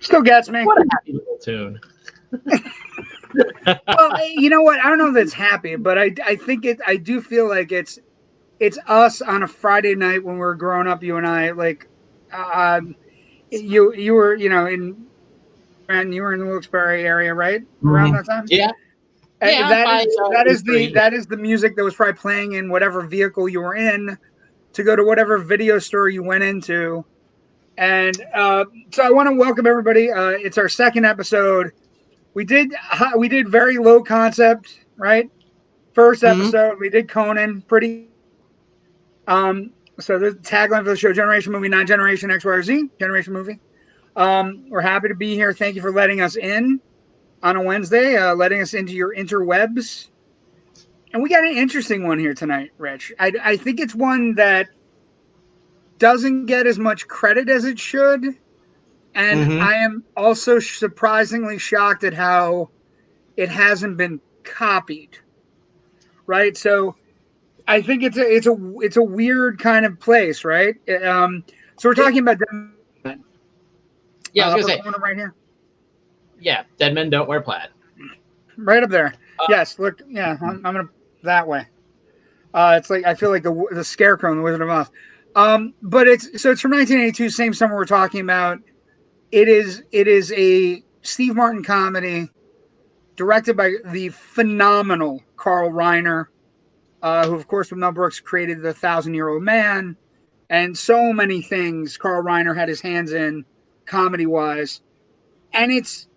Still gets me. What a happy little tune. Well, you know what? I don't know if it's happy, but I think it. I do feel like it's us on a Friday night when we're growing up. You and I, like, you were and you were in the Wilkes-Barre area, right? Around that time. Yeah. And Yeah, that is the music that was probably playing in whatever vehicle you were in to go to whatever video store you went into. And so I want to welcome everybody. It's our second episode. We did very low concept, right? First episode, we did Conan, pretty. So the tagline for the show: Generation Movie, not Generation X, Y, or Z. Generation Movie. We're happy to be here. Thank you for letting us in on a Wednesday, letting us into your interwebs. And we got an interesting one here tonight, Rich. I think it's one that doesn't get as much credit as it should. And I am also surprisingly shocked at how it hasn't been copied. Right? So I think it's a weird kind of place, right? So we're talking about yeah, I was gonna say right here. Yeah, dead men don't wear plaid. Right up there. Yes, look, yeah, I'm gonna that way. It's like I feel like the Scarecrow in the Wizard of Oz. But it's from 1982, same summer we're talking about. It is a Steve Martin comedy directed by the phenomenal Carl Reiner, who of course with Mel Brooks created The 1,000-Year-Old Man and so many things Carl Reiner had his hands in comedy wise. And it's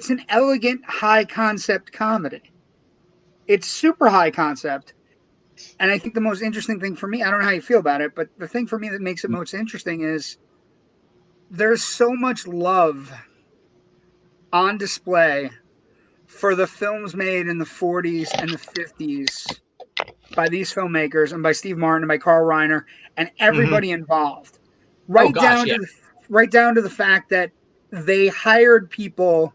an elegant high concept comedy. It's super high concept. And I think the most interesting thing for me, I don't know how you feel about it, but the thing for me that makes it most interesting is there's so much love on display for the films made in the 40s and the 50s by these filmmakers and by Steve Martin and by Carl Reiner and everybody involved. Right down to the fact that they hired people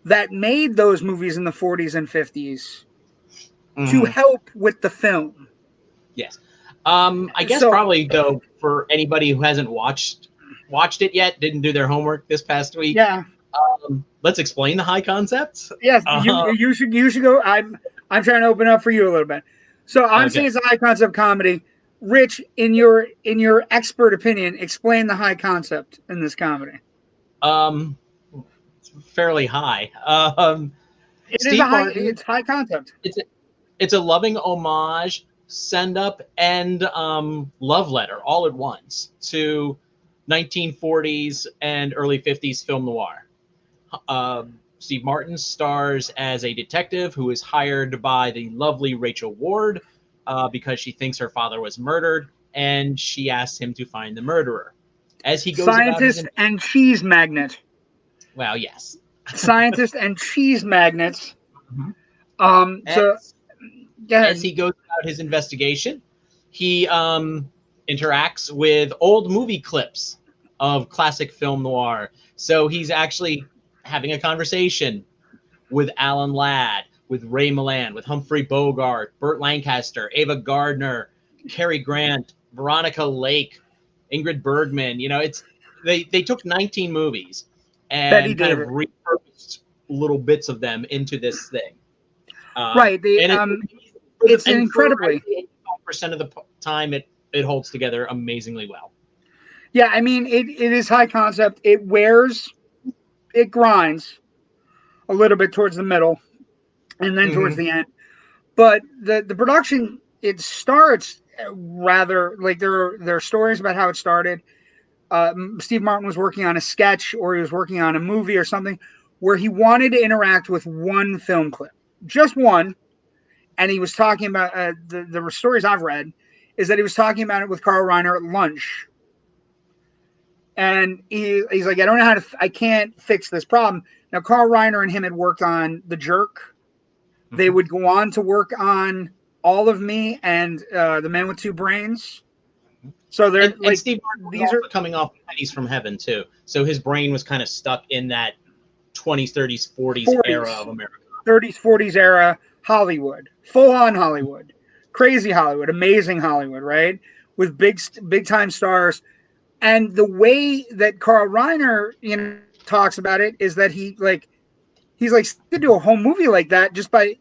that made those movies in the 40s and 50s to help with the film. Yes. I guess probably, though, for anybody who hasn't watched it yet, didn't do their homework this past week. Yeah. Let's explain the high concepts. Yes, you should go. I'm trying to open up for you a little bit. So I'm saying it's a high concept comedy. Rich, in your expert opinion, explain the high concept in this comedy. It's fairly high. It's high concept. It's a loving homage, send up, and love letter all at once to 1940s and early 50s film noir. Steve Martin stars as a detective who is hired by the lovely Rachel Ward because she thinks her father was murdered, and she asks him to find the murderer. As he goes scientist and cheese magnet. Well, yes. Scientist and cheese magnets. As he goes about his investigation, he interacts with old movie clips of classic film noir. So he's actually having a conversation with Alan Ladd, with Ray Milland, with Humphrey Bogart, Burt Lancaster, Ava Gardner, Cary Grant, Veronica Lake, Ingrid Bergman. You know, they took 19 movies and kind of repurposed little bits of them into this thing. Right. It's incredibly 85% of the time it holds together amazingly well. Yeah, I mean it is high concept. It grinds a little bit towards the middle and then towards the end. But the production, it starts rather like there are stories about how it started. Steve Martin was working on a sketch or he was working on a movie or something where he wanted to interact with one film clip, just one. And he was talking about the stories I've read is that he was talking about it with Carl Reiner at lunch. And he's like, I don't know I can't fix this problem. Now, Carl Reiner and him had worked on The Jerk. They would go on to work on All of Me and The Man with Two Brains. So they're and Steve Martin was also coming off Pennies from Heaven too. So his brain was kind of stuck in that 20s, 30s, 40s era of America. 30s, 40s era Hollywood, full on Hollywood, crazy Hollywood, amazing Hollywood, right? With big time stars. And the way that Carl Reiner, talks about it is that he's like to do a whole movie like that just by,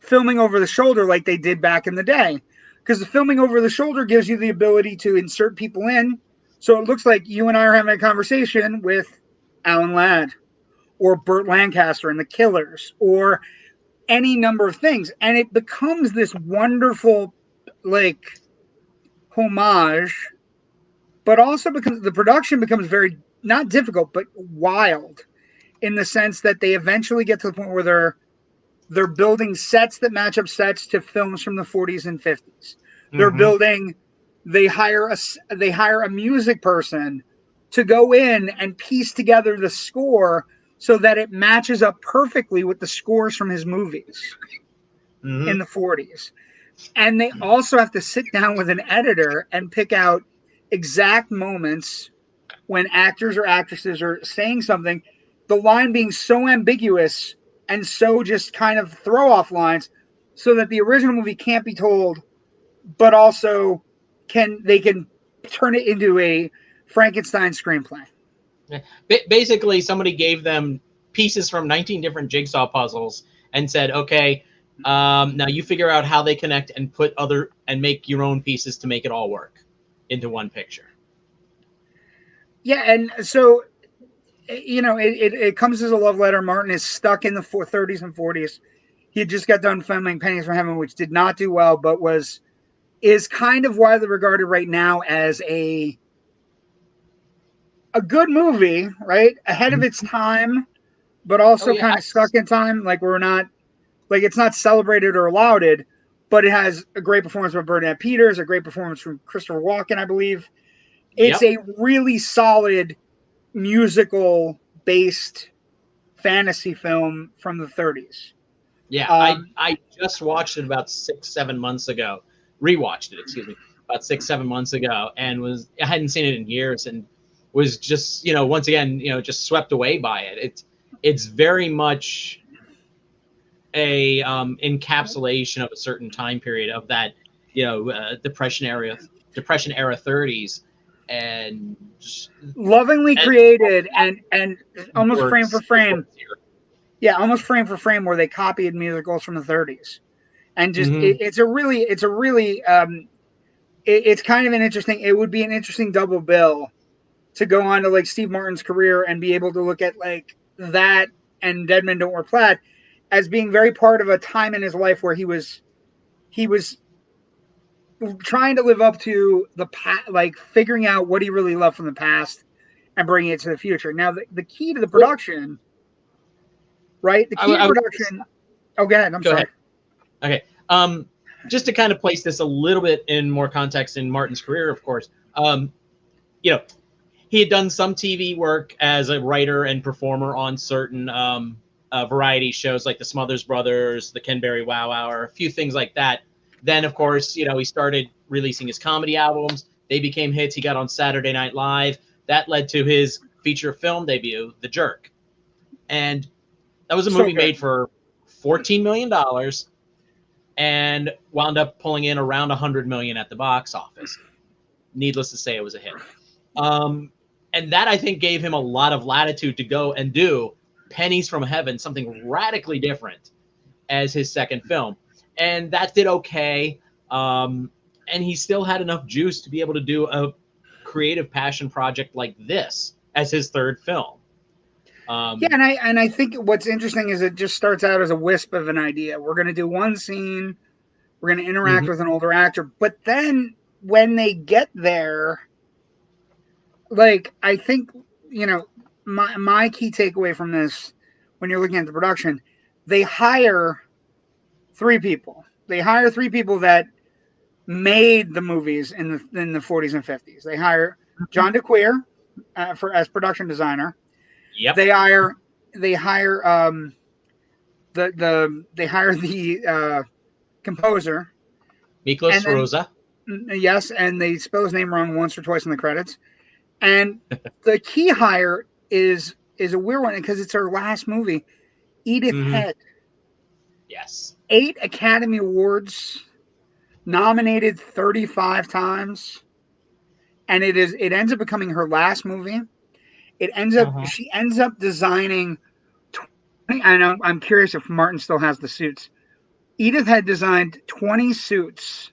filming over the shoulder like they did back in the day. Because the filming over the shoulder gives you the ability to insert people in. So it looks like you and I are having a conversation with Alan Ladd or Burt Lancaster and the Killers or any number of things. And it becomes this wonderful, like, homage, but also because the production becomes very, not difficult, but wild in the sense that they eventually get to the point where they're building sets that match up sets to films from the 40s and 50s. They're building, they hire a music person to go in and piece together the score so that it matches up perfectly with the scores from his movies in the 40s. And they also have to sit down with an editor and pick out exact moments when actors or actresses are saying something, the line being so ambiguous and so just kind of throw off lines so that the original movie can't be told, but also they can turn it into a Frankenstein screenplay. Basically, somebody gave them pieces from 19 different jigsaw puzzles and said, okay, now you figure out how they connect and make your own pieces to make it all work into one picture. Yeah, and so it comes as a love letter. Martin is stuck in the 30s and 40s. He had just got done filming Pennies from Heaven, which did not do well, but is kind of widely regarded right now as a good movie, right? Ahead of its time, but also kind of stuck in time. Like it's not celebrated or lauded, but it has a great performance by Bernadette Peters, a great performance from Christopher Walken, I believe. It's a really solid musical-based fantasy film from the 30s. Yeah, I just watched it about 6-7 months ago. Rewatched it, excuse me, about 6-7 months ago, and I hadn't seen it in years, and was just once again just swept away by it. It's very much a encapsulation of a certain time period of that Depression era 30s. And lovingly created and almost frame for frame. Yeah, almost frame for frame where they copied musicals from the 30s. And just it's kind of an interesting, it would be an interesting double bill to go on to like Steve Martin's career and be able to look at like that and Dead Men Don't Wear Plaid as being very part of a time in his life where he was trying to live up to the past, like figuring out what he really loved from the past and bringing it to the future. Now, the key to the production, right? The key to production. Oh, go ahead. I'm sorry. Okay. Just to kind of place this a little bit in more context in Martin's career, of course, he had done some TV work as a writer and performer on certain variety shows like the Smothers Brothers, the Ken Berry Wow Hour, a few things like that. Then, of course, he started releasing his comedy albums. They became hits. He got on Saturday Night Live. That led to his feature film debut, The Jerk. And that was a movie made for $14 million and wound up pulling in around $100 million at the box office. Needless to say, it was a hit. And that, I think, gave him a lot of latitude to go and do Pennies from Heaven, something radically different, as his second film. And that did okay. And he still had enough juice to be able to do a creative passion project like this as his third film. And I think what's interesting is it just starts out as a wisp of an idea. We're going to do one scene. We're going to interact with an older actor. But then when they get there, like, I think, my key takeaway from this, when you're looking at the production, they hire three people. They hire three people that made the movies in the 40s and 50s. They hire John DeQueer as production designer. Yep. They hire the composer, Miklos Rosa. Yes, and they spell his name wrong once or twice in the credits. And the key hire is a weird one because it's her last movie, Edith Head. Yes. 8 Academy Awards, nominated 35 times, and it ends up becoming her last movie. It ends up she ends up designing 20, and I'm curious if Martin still has the suits. Edith had designed 20 suits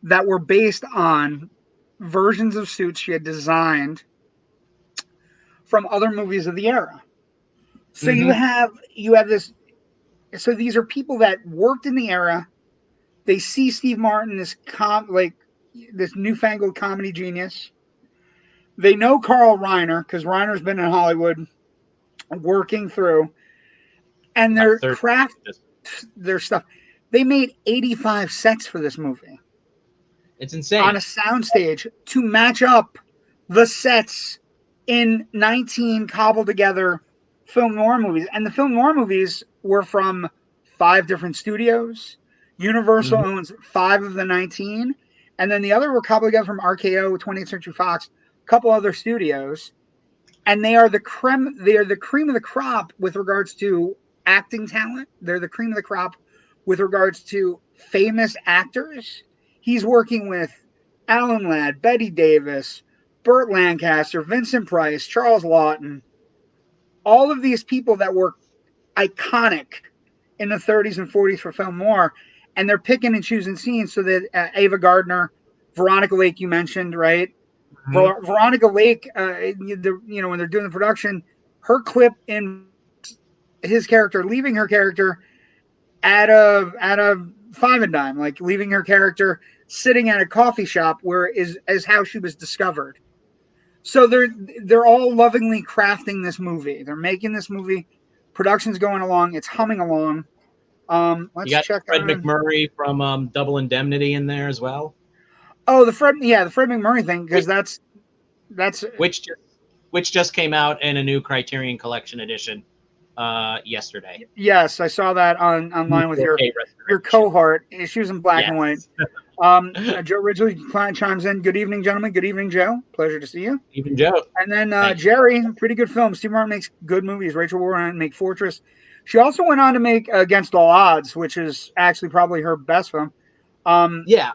that were based on versions of suits she had designed from other movies of the era. So you have this. So these are people that worked in the era. They see Steve Martin, this this newfangled comedy genius. They know Carl Reiner because Reiner's been in Hollywood working through, and their craft, their stuff. They made 85 sets for this movie. It's insane. On a soundstage to match up the sets in 19 cobbled together film noir movies. And the film noir movies were from 5 different studios. Universal owns 5 of the 19. And then the other were cobbled together from RKO, 20th Century Fox, a couple other studios. And they are the cream of the crop with regards to acting talent. They're the cream of the crop with regards to famous actors. He's working with Alan Ladd, Betty Davis, Burt Lancaster, Vincent Price, Charles Lawton, all of these people that were iconic in the 30s and 40s for film noir, and they're picking and choosing scenes so that Ava Gardner, Veronica Lake, you mentioned, right? Veronica Lake, when they're doing the production, her clip in his character leaving her character out of Five and Dime, like leaving her character sitting at a coffee shop where is how she was discovered. So they're all lovingly crafting this movie. They're making this movie. Production's going along. It's humming along. Let's check. Fred McMurray from Double Indemnity in there as well. Oh, the Fred McMurray thing, because that's which just came out in a new Criterion Collection edition yesterday. Yes, I saw that online with your cohort. She was in black and white. Joe Ridgely chimes in. Good evening, gentlemen. Good evening, Joe. Pleasure to see you. Evening, Joe. And then Jerry, pretty good film. Steve Martin makes good movies. Rachel Warren make Fortress. She also went on to make Against All Odds, which is actually probably her best film. Yeah.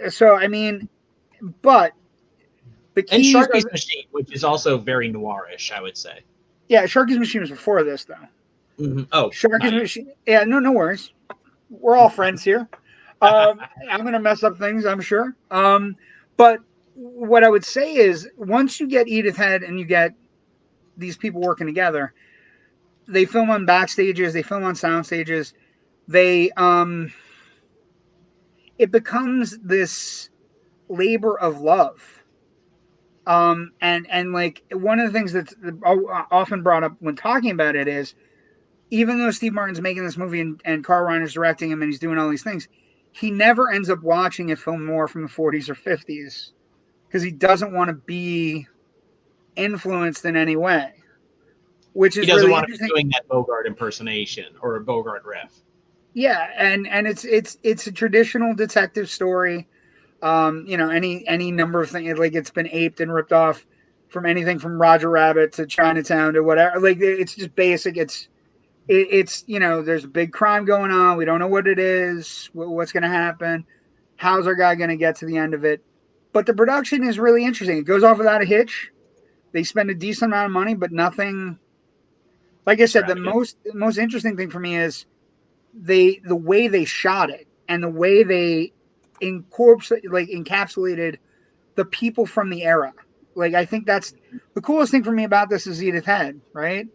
So I mean, but the key and Sharky's Machine, which is also very noirish, I would say. Yeah, Sharky's Machine was before this, though. Oh, Sharky's Machine. Yeah, no worries. We're all friends here. I'm going to mess up things, I'm sure. But what I would say is, once you get Edith Head and you get these people working together, they film on backstages, they film on sound stages. It becomes this labor of love. And like one of the things that's often brought up when talking about it is, even though Steve Martin's making this movie and Carl Reiner's directing him and he's doing all these things, he never ends up watching a film noir from the 40s or 50s because he doesn't want to be influenced in any way. Which is he doesn't really want to be doing that Bogart impersonation or a Bogart riff. Yeah, and it's a traditional detective story. Any number of things, like it's been aped and ripped off from anything from Roger Rabbit to Chinatown to whatever. Like it's just basic. It's there's a big crime going on. We don't know what it is, what's going to happen. How's our guy going to get to the end of it? But the production is really interesting. It goes off without a hitch. They spend a decent amount of money, but nothing. Like I said, the most interesting thing for me is the way they shot it and the way they encapsulated the people from the era. Like I think that's the coolest thing for me about this is Edith Head, right?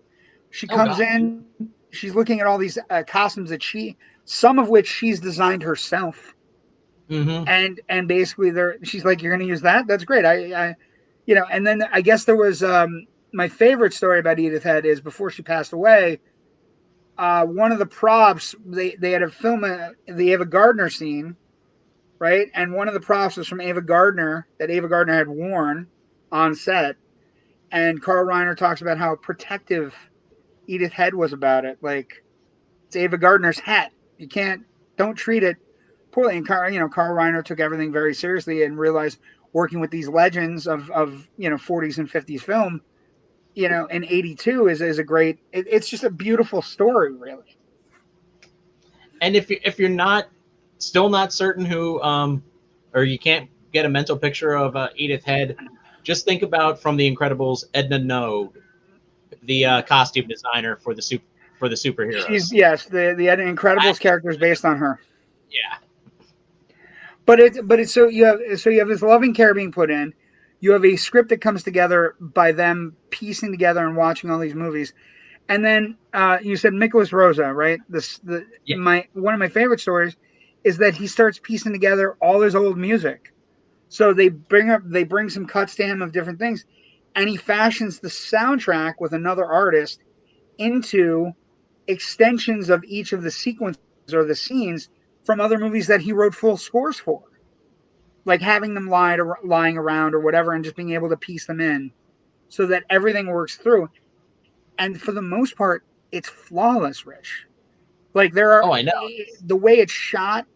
She comes in, she's looking at all these costumes that some of which she's designed herself, and basically she's like, "You're going to use that? That's great." And then I guess there was my favorite story about Edith Head is before she passed away. One of the props they had to film the Ava Gardner scene, right? And one of the props was from Ava Gardner that Ava Gardner had worn on set, and Carl Reiner talks about how protective Edith Head was about it. Like, it's Ava Gardner's hat. Don't treat it poorly. And Carl Reiner took everything very seriously and realized working with these legends of 40s and 50s film, in 82 is a great, it's just a beautiful story, really. And if you're still not certain who, or you can't get a mental picture of Edith Head, Just think about from The Incredibles, Edna Node, the costume designer for the superheroes. The Incredibles character is based on her. Yeah. But it's so you have this loving care being put in. You have a script that comes together by them piecing together and watching all these movies. And then you said Nicholas Rosa, right? One of my favorite stories is that he starts piecing together all his old music. So they bring some cuts to him of different things, and he fashions the soundtrack with another artist into extensions of each of the sequences or the scenes from other movies that he wrote full scores for, like having them lying around or whatever, and just being able to piece them in so that everything works through. And for the most part, it's flawless, Rich. Like I know. The way it's shot,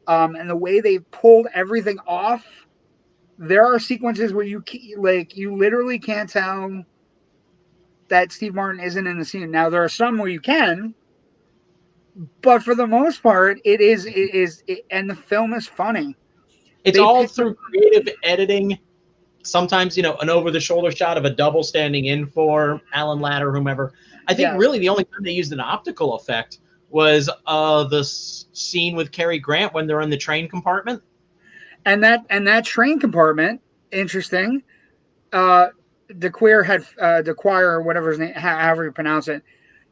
and the way they pulled everything off. There are sequences where you literally can't tell that Steve Martin isn't in the scene. Now there are some where you can, but for the most part, it is, and the film is funny. It's all through creative editing. Sometimes, an over-the-shoulder shot of a double standing in for Alan Ladd or whomever. I think really the only time they used an optical effect was the scene with Cary Grant when they're in the train compartment. And that train compartment, interesting. DeQuire, or whatever his name, however you pronounce it,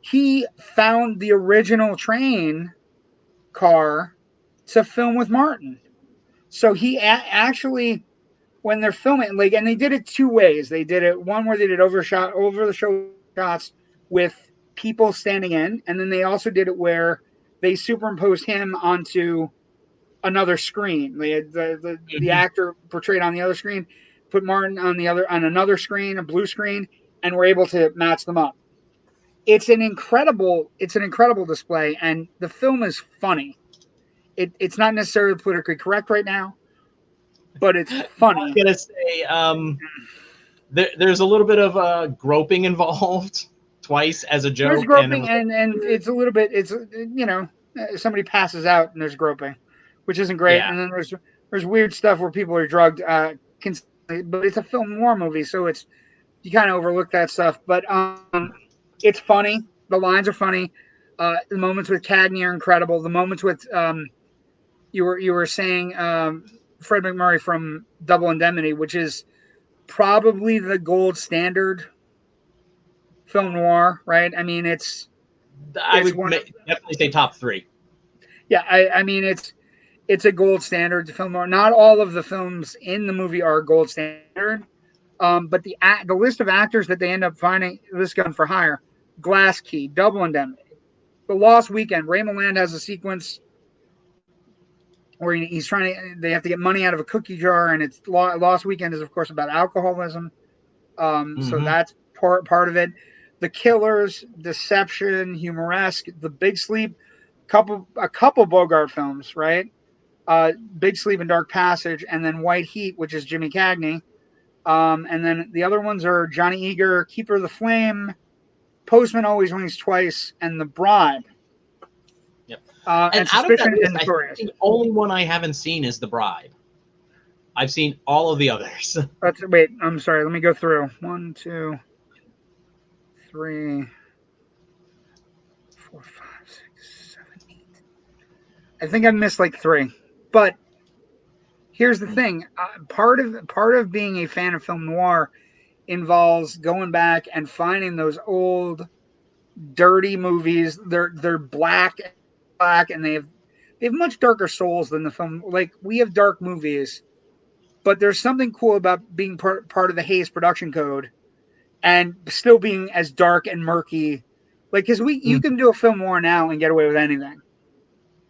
he found the original train car to film with Martin. So he actually, when they're filming, and they did it two ways. They did it one where they did over the show shots with people standing in, and then they also did it where they superimposed him onto another screen. They had the actor portrayed on the other screen, put Martin on another screen, a blue screen, and we're able to match them up. It's an incredible display, and the film is funny. It's not necessarily politically correct right now, but it's funny. I was gonna say, there's a little bit of groping involved twice as a joke. There's groping, and it's a little bit. It's somebody passes out and there's groping, which isn't great. Yeah. And then there's weird stuff where people are drugged. But it's a film noir movie, so you kind of overlook that stuff. But it's funny. The lines are funny. The moments with Cagney are incredible. The moments with you were saying Fred McMurray from Double Indemnity, which is probably the gold standard film noir, right? I mean, I would definitely say top 3. Yeah, I mean it's a gold standard film noir. Not all of the films in the movie are gold standard, but the list of actors that they end up finding this gun for hire: Glass Key, Double Indemnity, The Lost Weekend. Ray Milland has a sequence where they have to get money out of a cookie jar, and it's Lost Weekend is of course about alcoholism. So that's part of it. The Killers, Deception, Humoresque, The Big Sleep, a couple Bogart films, right? Big Sleep and Dark Passage, and then White Heat, which is Jimmy Cagney. And then the other ones are Johnny Eager, Keeper of the Flame, Postman Always Rings Twice, and The Bribe. Yep. And Suspicion and Notorious. The only one I haven't seen is The Bribe. I've seen all of the others. Wait, I'm sorry. Let me go through. 1, 2, 3, 4, 5, 6, 7, 8. I think I missed like 3. But here's the thing. Part of being a fan of film noir involves going back and finding those old, dirty movies. They're black, and they have much darker souls than the film. Like, we have dark movies, but there's something cool about being part of the Hayes production code and still being as dark and murky. Like, because you can do a film noir now and get away with anything.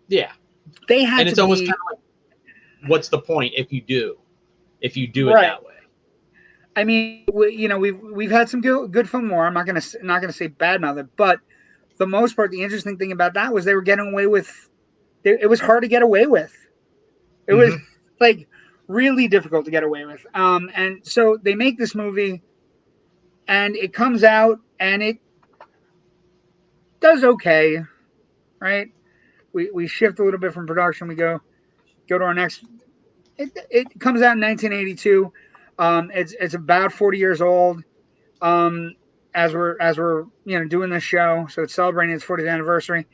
Yeah. And it's almost kind of like, what's the point if you do it that way? I mean, we've had some good film noir. I'm not gonna say bad mouth it, but for the most part, the interesting thing about that was they were getting away with. It was hard to get away with. It was like really difficult to get away with. And so they make this movie, and it comes out, and it does okay, right? We shift a little bit from production. We go to our next. It comes out in 1982. It's about 40 years old. As we're doing this show, so it's celebrating its 40th anniversary.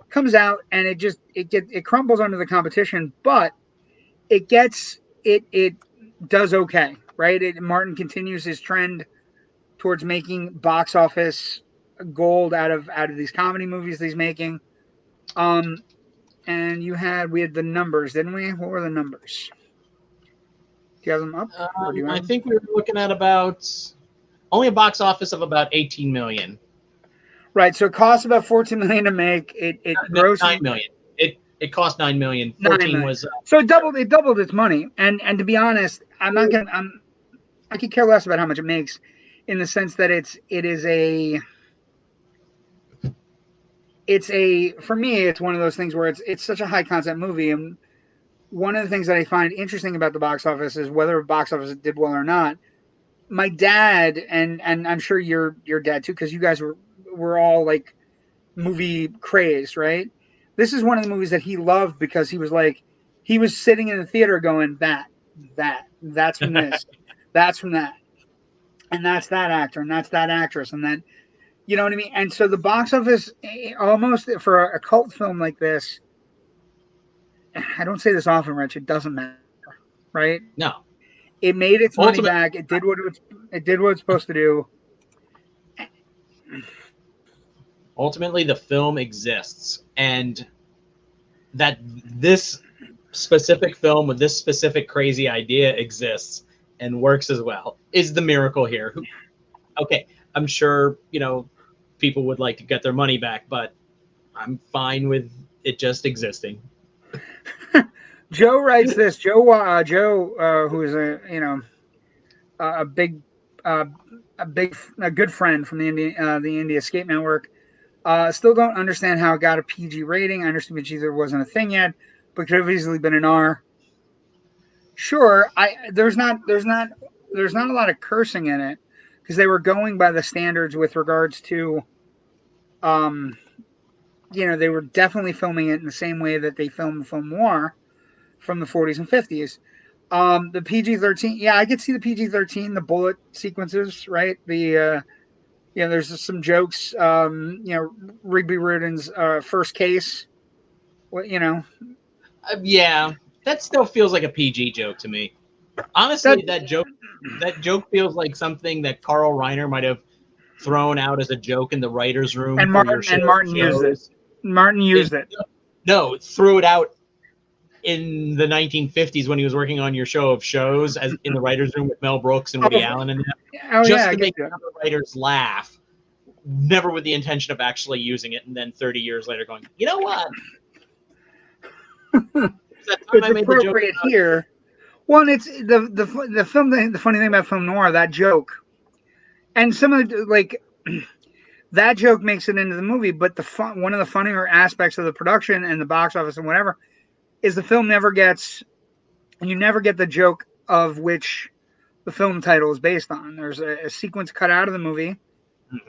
Comes out and it crumbles under the competition, but it does okay, right? Martin continues his trend towards making box office gold out of these comedy movies that he's making. And we had the numbers, didn't we? What were the numbers? Do you have them up? Or do you I think we were looking at only a box office of about 18 million. Right. So it costs about 14 million to make. It grossed 9 million. It cost 9 million. 14 was so it doubled its money. And to be honest, I could care less about how much it makes, in the sense that for me, it's one of those things where it's such a high concept movie. And one of the things that I find interesting about the box office is whether the box office did well or not. My dad, and I'm sure your dad too, because you guys were all like movie crazed, right? This is one of the movies that he loved because he was sitting in the theater going, that's from this, that's from that, and that's that actor, and that's that actress, and then, you know what I mean? And so the box office, almost for a cult film like this, I don't say this often, Rich, it doesn't matter, right? No. It made its money back. It did what it's supposed to do. Ultimately, the film exists, and that this specific film with this specific crazy idea exists and works as well is the miracle here. Okay, I'm sure people would like to get their money back, but I'm fine with it just existing. Joe writes this. Joe, who is a good friend from the Indie Escape Network. Still don't understand how it got a PG rating. I understand PG wasn't a thing yet, but could have easily been an R. Sure, there's not a lot of cursing in it, because they were going by the standards with regards to, they were definitely filming it in the same way that they filmed film noir from the 40s and 50s. The PG-13, yeah, I could see the PG-13, the bullet sequences, right? There's some jokes. Rigby Riordan's first case. Yeah, that still feels like a PG joke to me. Honestly, that joke feels like something that Carl Reiner might have thrown out as a joke in the writers' room. And Martin used it. Martin used it. No, threw it out in the 1950s when he was working on your show of shows as in the writers' room with Mel Brooks and Woody Allen and just to make the writers laugh, never with the intention of actually using it, and then 30 years later going, you know what? It's appropriate here. Well, it's the film. The funny thing about film noir, that joke, and some of that joke makes it into the movie. But one of the funnier aspects of the production and the box office and whatever is the film never gets the joke of which the film title is based on. There's a sequence cut out of the movie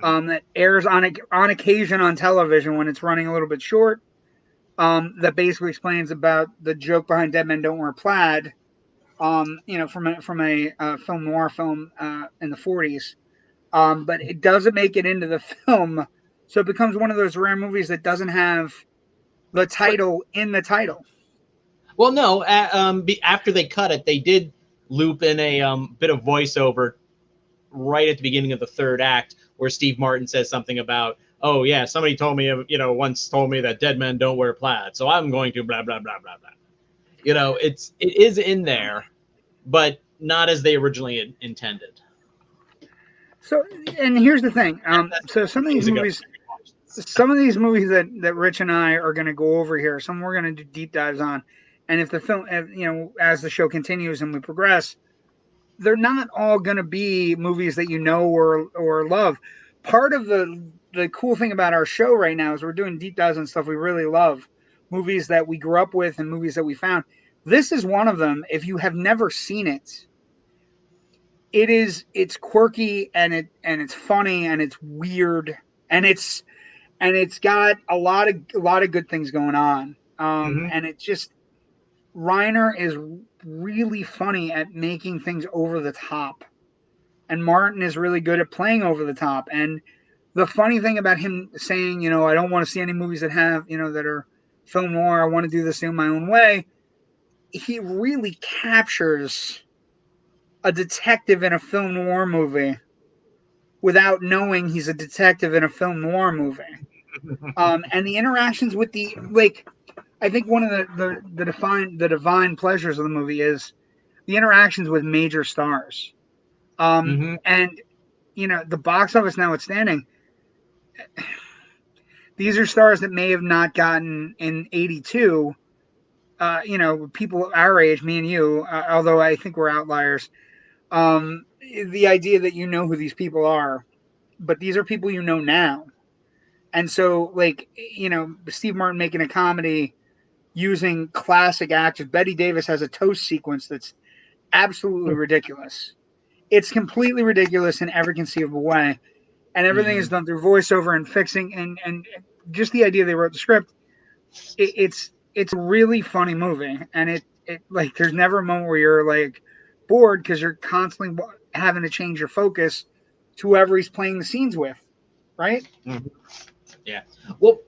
that airs on occasion on television when it's running a little bit short. That basically explains about the joke behind Dead Men Don't Wear Plaid. From a film noir film in the 40s. But it doesn't make it into the film, so it becomes one of those rare movies that doesn't have the title in the title. Well, no. After they cut it, they did loop in a bit of voiceover right at the beginning of the third act, where Steve Martin says something about, "Oh yeah, somebody told me, once told me that dead men don't wear plaid, so I'm going to blah blah blah blah blah." It is in there, but not as they originally intended. So, and here's the thing. So some of these movies that Rich and I are going to go over here, some we're going to do deep dives on. And if the film, as the show continues and we progress, they're not all going to be movies that or love. Part of the cool thing about our show right now is we're doing deep dives on stuff we really love, movies that we grew up with and movies that we found. This is one of them. If you have never seen it, it's quirky and it's funny and it's weird and it's got a lot of good things going on. And it just Reiner is really funny at making things over the top, and Martin is really good at playing over the top. And the funny thing about him saying, you know, I don't want to see any movies that have, you know, that are film noir. I want to do this in my own way. He really captures a detective in a film noir movie without knowing he's a detective in a film noir movie. And the interactions with the, like, I think one of the divine pleasures of the movie is the interactions with major stars. And, you know, the box office notwithstanding, these are stars that may have not gotten in 82. You know, people our age, me and you, although I think we're outliers. The idea that you know who these people are, but these are people you know now. And so, like, you know, Steve Martin making a comedy using classic actors. Betty Davis has a toast sequence that's absolutely ridiculous. It's completely ridiculous in every conceivable way. And everything is done through voiceover and fixing, and just the idea they wrote the script. It's a really funny movie, and it like there's never a moment where you're like bored because you're constantly having to change your focus to whoever he's playing the scenes with, right? Yeah. Well,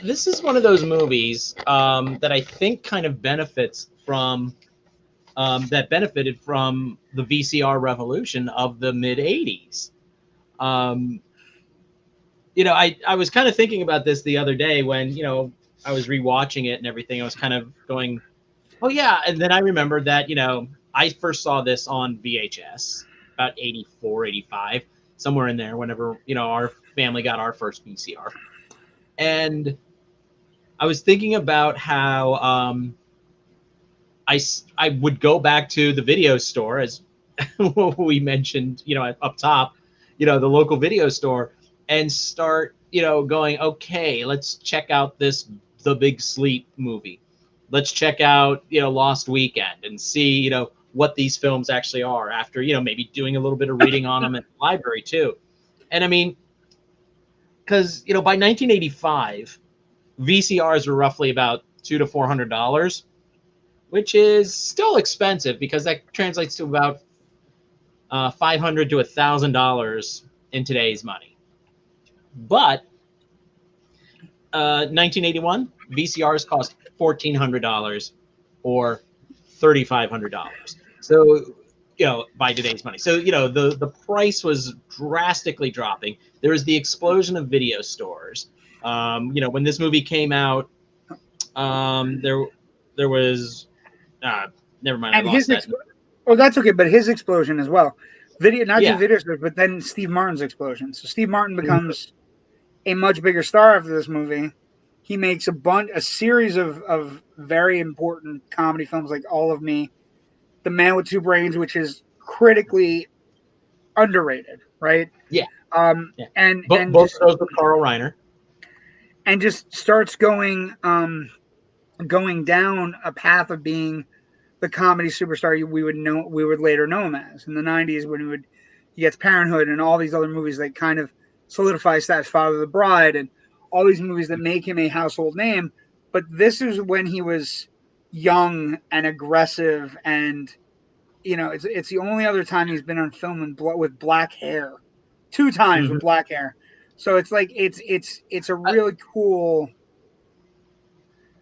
this is one of those movies that I think kind of benefits from that benefited from the VCR revolution of the mid 80s. You know, I was kind of thinking about this the other day when, you know, I was rewatching it and everything. I was kind of going, oh yeah. And then I remembered that, you know, I first saw this on VHS about 84, 85, somewhere in there, whenever, you know, our family got our first VCR. And I was thinking about how I would go back to the video store, as we mentioned, you know, up top, you know, the local video store, and start, you know, going, okay, let's check out The Big Sleep movie. Let's check out, you know, Lost Weekend and see, you know, what these films actually are after, you know, maybe doing a little bit of reading on them at the library too. And I mean, because, you know, by 1985, VCRs were roughly about $200 to $400, which is still expensive because that translates to about $500 to $1,000 in today's money. But 1981, VCRs cost $1,400 or $3,500. So, you know, by today's money. So, you know, the price was drastically dropping. There was the explosion of video stores. You know, when this movie came out, there was never mind. And I lost that. Oh, that's okay. But his explosion as well. Not Yeah. just video stars, but then Steve Martin's explosion. So Steve Martin becomes a much bigger star after this movie. He makes a series of very important comedy films like All of Me, The Man with Two Brains, which is critically underrated, right? Yeah. And both of those with Carl Reiner. And just starts going down a path of being the comedy superstar we would later know him as in the 90s when he gets Parenthood and all these other movies that kind of solidify that Father of the Bride and all these movies that make him a household name. But this is when he was young and aggressive, and you know it's the only other time he's been on film with black hair, 2 times with black hair. So it's like it's a really cool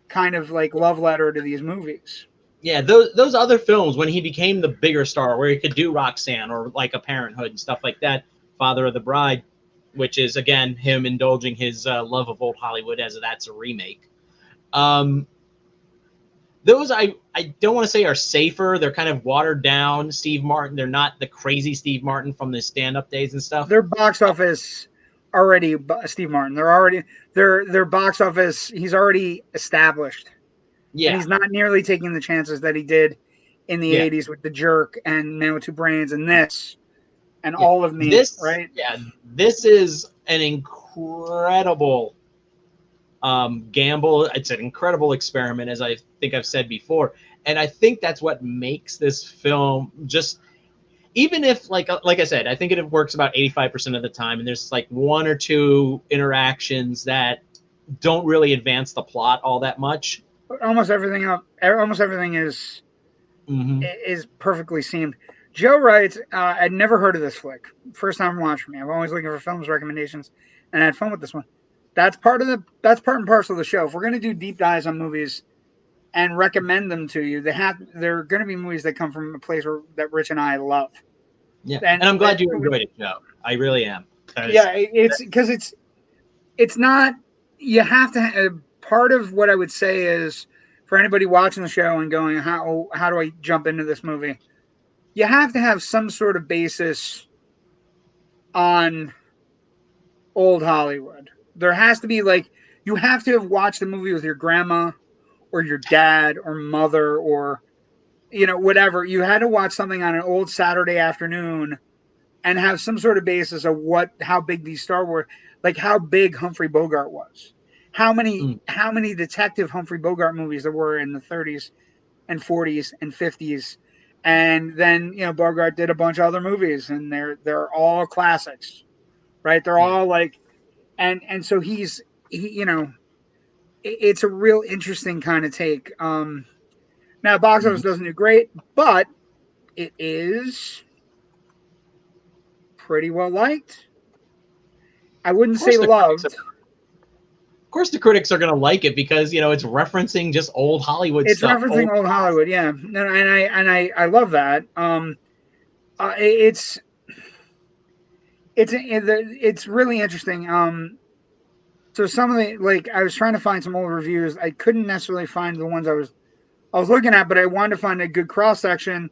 kind of like love letter to these movies. Yeah, those other films when he became the bigger star, where he could do Roxanne or like a Parenthood and stuff like that, Father of the Bride, which is again him indulging his love of old Hollywood as that's a remake. Those I don't want to say are safer. They're kind of watered down. Steve Martin. They're not the crazy Steve Martin from the stand-up days and stuff. Their box office already Steve Martin. They're already their box office. He's already established. Yeah, and he's not nearly taking the chances that he did in the 80s with The Jerk and Man with Two Brains and this and All of Me. Right? Yeah, this is an incredible gamble. It's an incredible experiment, as I think I've said before, and I think that's what makes this film just. Even if, like I said, I think it works about 85% of the time, and there's like 1 or 2 interactions that don't really advance the plot all that much. almost everything up. Almost everything is Mm-hmm. is perfectly seamed. Joe writes, "I'd never heard of this flick. First time watching me. I'm always looking for films recommendations, and I had fun with this one. That's part and parcel of the show. If we're gonna do deep dives on movies and recommend them to you, they're gonna be movies that come from a place that Rich and I love. Yeah, and I'm glad you enjoyed it, Joe. I really am. Yeah, it's because it's not. You have to. Part of what I would say is for anybody watching the show and going, how do I jump into this movie? You have to have some sort of basis on old Hollywood. There has to be you have to have watched the movie with your grandma or your dad or mother or whatever. You had to watch something on an old Saturday afternoon and have some sort of basis of how big these Star Wars, like how big Humphrey Bogart was. How many detective Humphrey Bogart movies there were in the 30s and 40s and 50s. And then, Bogart did a bunch of other movies and they're all classics, right? They're all and so it's a real interesting kind of take. Now box office doesn't do great, but it is pretty well liked. I wouldn't say loved. Of course, the critics are going to like it because it's referencing just old Hollywood stuff. It's referencing old Hollywood, yeah, and I love that. It's really interesting. So some of the I was trying to find some old reviews. I couldn't necessarily find the ones I was looking at, but I wanted to find a good cross section.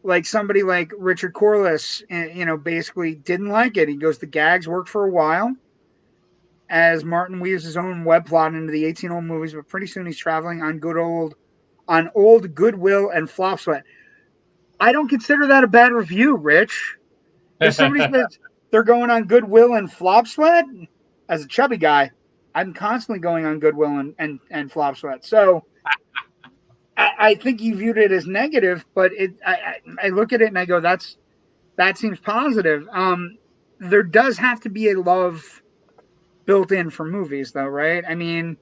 Like somebody like Richard Corliss, basically didn't like it. He goes, the gags worked for a while as Martin weaves his own web plot into the 18 old movies, but pretty soon he's traveling on old goodwill and flop sweat. I don't consider that a bad review, Rich. If somebody says they're going on goodwill and flop sweat, as a chubby guy, I'm constantly going on goodwill and flop sweat. So I think you viewed it as negative, but I look at it and I go, that seems positive. There does have to be a love built in for movies, though, right? I mean,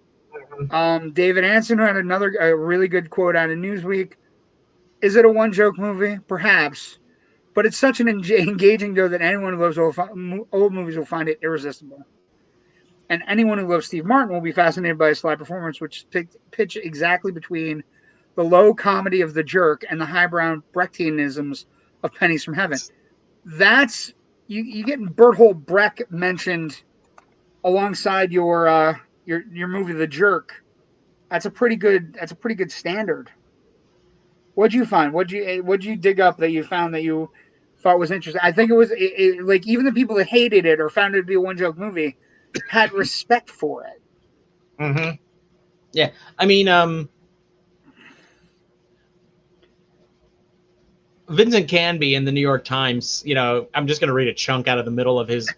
David Anson had a really good quote out of Newsweek. Is it a one joke movie? Perhaps, but it's such an engaging show that anyone who loves old movies will find it irresistible. And anyone who loves Steve Martin will be fascinated by his sly performance, which pitch exactly between the low comedy of The Jerk and the highbrow Brechtianisms of Pennies from Heaven. That's you getting Berthold Brecht mentioned alongside your movie The Jerk. That's a pretty good standard. What'd you find? What'd you dig up that you found that you thought was interesting? I think it was like even the people that hated it or found it to be a one joke movie had respect for it. Mm-hmm. Yeah, I mean, Vincent Canby in the New York Times. I'm just going to read a chunk out of the middle of his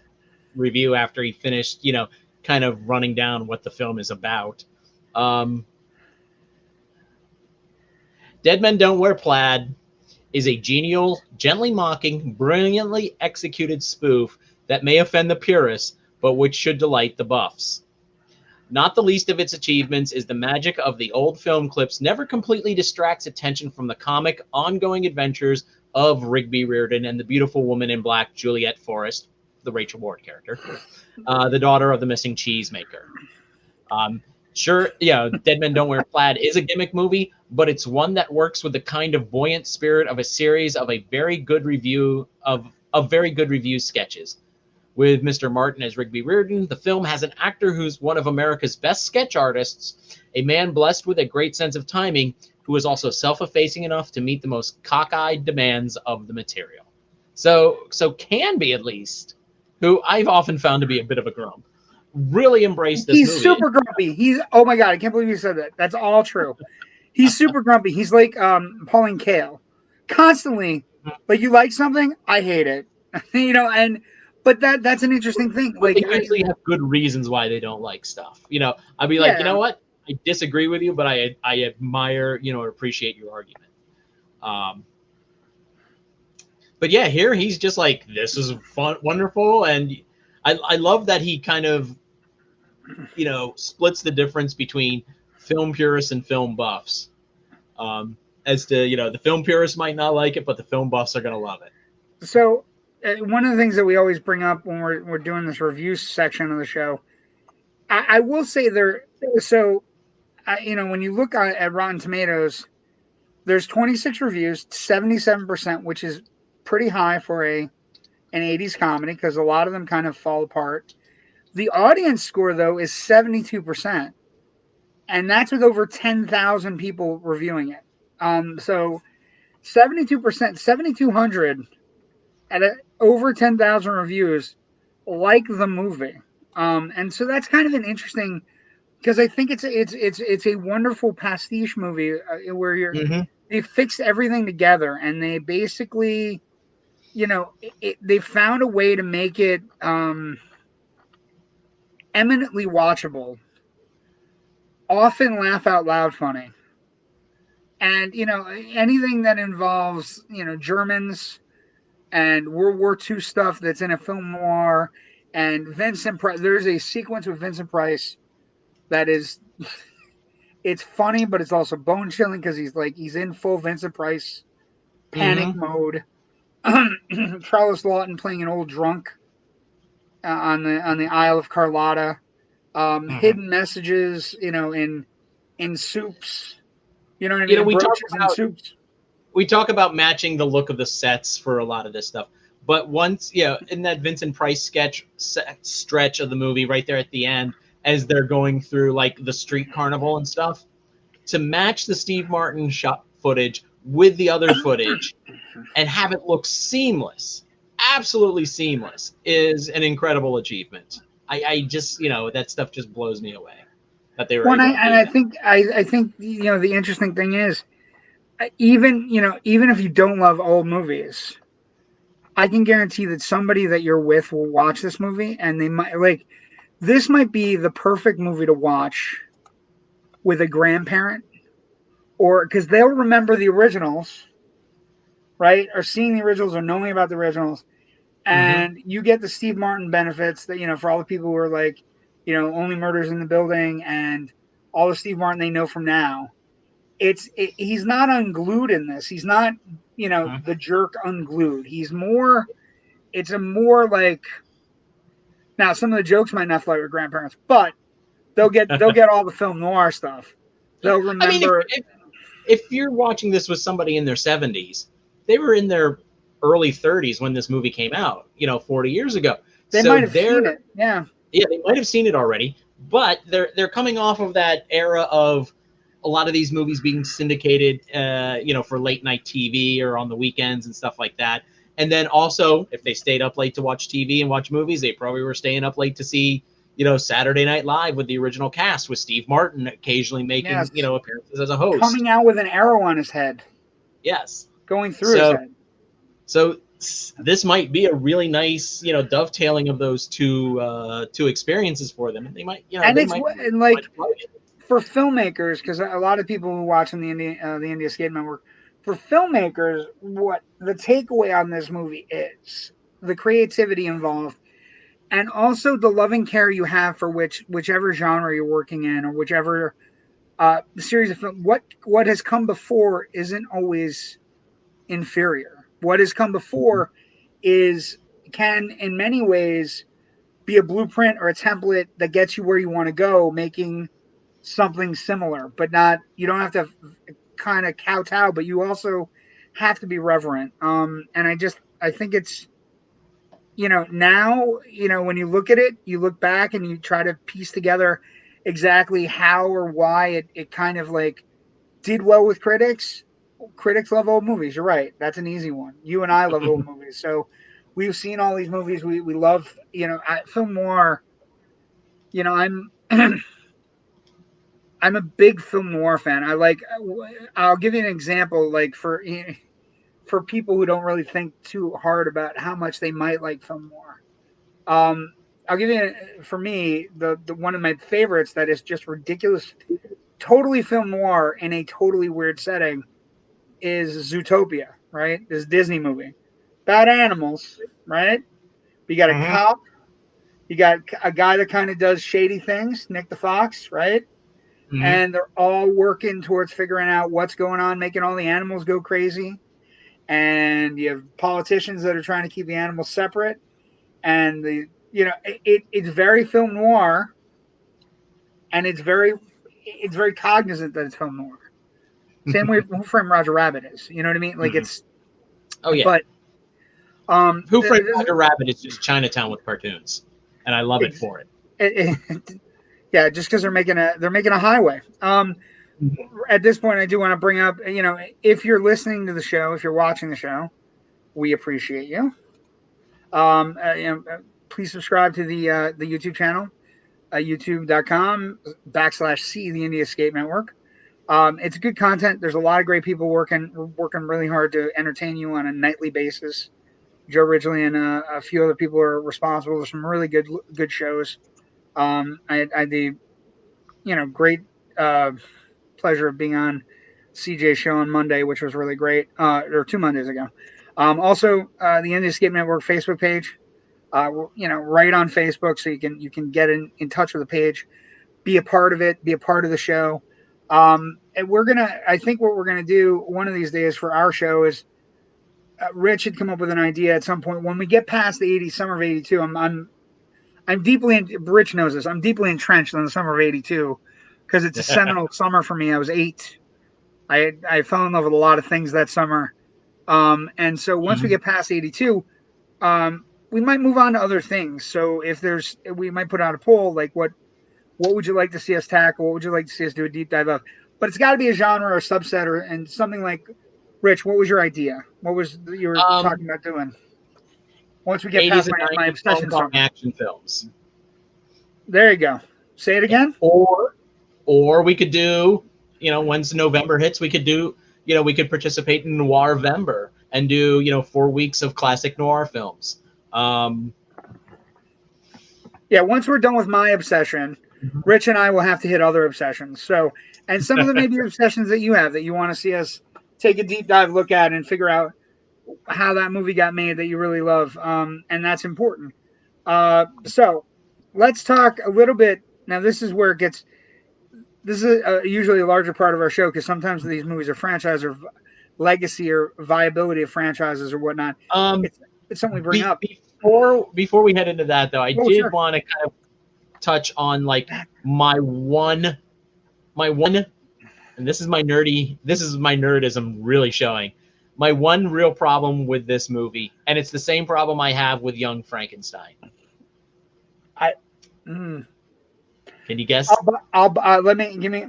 review after he finished. Kind of running down what the film is about. Dead Men Don't Wear Plaid is a genial, gently mocking, brilliantly executed spoof that may offend the purists, but which should delight the buffs. Not the least of its achievements is the magic of the old film clips never completely distracts attention from the comic, ongoing adventures of Rigby Riordan and the beautiful woman in black, Juliet Forrest, the Rachel Ward character, the daughter of the missing cheesemaker. Sure, Dead Men Don't Wear Plaid is a gimmick movie, but it's one that works with the kind of buoyant spirit of a series of very good review sketches. With Mr. Martin as Rigby Riordan, the film has an actor who's one of America's best sketch artists, a man blessed with a great sense of timing, who is also self-effacing enough to meet the most cockeyed demands of the material. So Canby, at least, who I've often found to be a bit of a grump, really embraced this movie. He's super grumpy. Oh my God, I can't believe you said that. That's all true. He's super grumpy. He's like Pauline Kael. Constantly, like you like something, I hate it. But that's an interesting thing. Like they usually have good reasons why they don't like stuff. I'd be like, you know what? I disagree with you, but I admire, or appreciate your argument. But yeah, here he's just like, this is fun, wonderful, and I love that he kind of, splits the difference between film purists and film buffs. As to, the film purists might not like it, but the film buffs are going to love it. So one of the things that we always bring up when we're doing this review section of the show, I will say when you look at Rotten Tomatoes, there's 26 reviews, 77%, which is pretty high for an 80s comedy because a lot of them kind of fall apart. The audience score, though, is 72%, and that's with over 10,000 people reviewing it. So 72%, 7,200 at over 10,000 reviews like the movie. And so that's kind of an interesting, because I think it's a wonderful pastiche movie where they fixed everything together and they basically, they found a way to make it eminently watchable, often laugh out loud funny. And, anything that involves, Germans and World War II stuff that's in a film noir, and Vincent Price. There's a sequence with Vincent Price that is, it's funny, but it's also bone chilling because he's in full Vincent Price panic mode. Charles Lawton playing an old drunk on the Isle of Carlotta. Hidden messages, in soups. You know what I mean? We talk about matching the look of the sets for a lot of this stuff. But once, in that Vincent Price stretch of the movie right there at the end, as they're going through like the street carnival and stuff, to match the Steve Martin shot footage with the other footage and have it look seamless, absolutely seamless, is an incredible achievement. I just, that stuff just blows me away that they were. I think the interesting thing is, even if you don't love old movies, I can guarantee that somebody that you're with will watch this movie and they might this might be the perfect movie to watch with a grandparent, or because they'll remember the originals, right? Or seeing the originals or knowing about the originals. And you get the Steve Martin benefits that, for all the people who are Only Murders in the Building and all the Steve Martin they know from now. He's not unglued in this. He's not, the jerk unglued. It's a more like, now some of the jokes might not fly with grandparents, but they'll get all the film noir stuff. They'll remember. If you're watching this with somebody in their 70s, they were in their early 30s when this movie came out, 40 years ago. They might have seen it. Yeah. Yeah, they might have seen it already, but they're coming off of that era of a lot of these movies being syndicated, for late night TV or on the weekends and stuff like that. And then also, if they stayed up late to watch TV and watch movies, they probably were staying up late to see, Saturday Night Live with the original cast, with Steve Martin occasionally making, appearances as a host. Coming out with an arrow on his head. Yes. Going through his head. So this might be a really nice, dovetailing of those two experiences for them. And they might, for filmmakers, because a lot of people who watch in the India Skate Network, for filmmakers, what the takeaway on this movie is the creativity involved, and also the loving care you have for whichever genre you're working in, or whichever series of film. What has come before isn't always inferior. What has come before can in many ways be a blueprint or a template that gets you where you want to go, making something similar, but not, you don't have to kind of kowtow, but you also have to be reverent. And I think it's, now, when you look at it, you look back and you try to piece together exactly how or why it kind of did well with critics. Critics love old movies. You're right. That's an easy one. You and I love old movies. So we've seen all these movies. We love, at Film Noir, I'm a big film noir fan. I'll give you an example, for people who don't really think too hard about how much they might like film noir. I'll give you, for me, the one of my favorites that is just ridiculous, totally film noir in a totally weird setting, is Zootopia, right? This Disney movie. About animals, right? You got a cop. You got a guy that kind of does shady things, Nick the Fox, right? and they're all working towards figuring out what's going on, making all the animals go crazy. And you have politicians that are trying to keep the animals separate. And it's very film noir, and it's very cognizant that it's film noir. Same way Who Framed Roger Rabbit is. You know what I mean? Like it's. Oh yeah. But Who Framed Roger Rabbit is just Chinatown with cartoons, and I love it for it. Yeah, just because they're making a highway. At this point, I do want to bring up, if you're listening to the show, if you're watching the show, we appreciate you. Please subscribe to the YouTube channel, youtube.com/C the Indie Escape Network. It's good content. There's a lot of great people working really hard to entertain you on a nightly basis. Joe Ridgely and a few other people are responsible for some really good shows. I had the great pleasure of being on CJ's show on Monday, which was really great, or 2 Mondays ago. Also, the Indie Escape Network Facebook page, right on Facebook, so you can get in touch with the page, be a part of it, be a part of the show. And I think what we're gonna do one of these days for our show is, Rich had come up with an idea at some point when we get past the 80s, summer of '82. I'm deeply, Rich knows this, I'm deeply entrenched in the summer of '82 because it's a seminal summer for me. I was 8. I fell in love with a lot of things that summer. And so once we get past '82, we might move on to other things. So we might put out a poll, like what would you like to see us tackle? What would you like to see us do a deep dive of? But it's got to be a genre or a subset and something like, Rich, what was your idea? What was you were talking about doing? Once we get past my obsession summer. Action films. There you go. Say it again. Or we could do, once November hits, we could do, we could participate in Noirvember and do, 4 weeks of classic noir films. Yeah, once we're done with my obsession, Rich and I will have to hit other obsessions. So, and some of them may be obsessions that you have that you want to see us take a deep dive look at and figure out how that movie got made that you really love. And that's important. So let's talk a little bit. Now, this is where this is usually a larger part of our show, because sometimes these movies are franchise or legacy or viability of franchises or whatnot. It's something we bring up. Before we head into that, though, I did want to kind of touch on like my one, and this is my nerdism really showing. My one real problem with this movie, and it's the same problem I have with Young Frankenstein. Can you guess? Give me.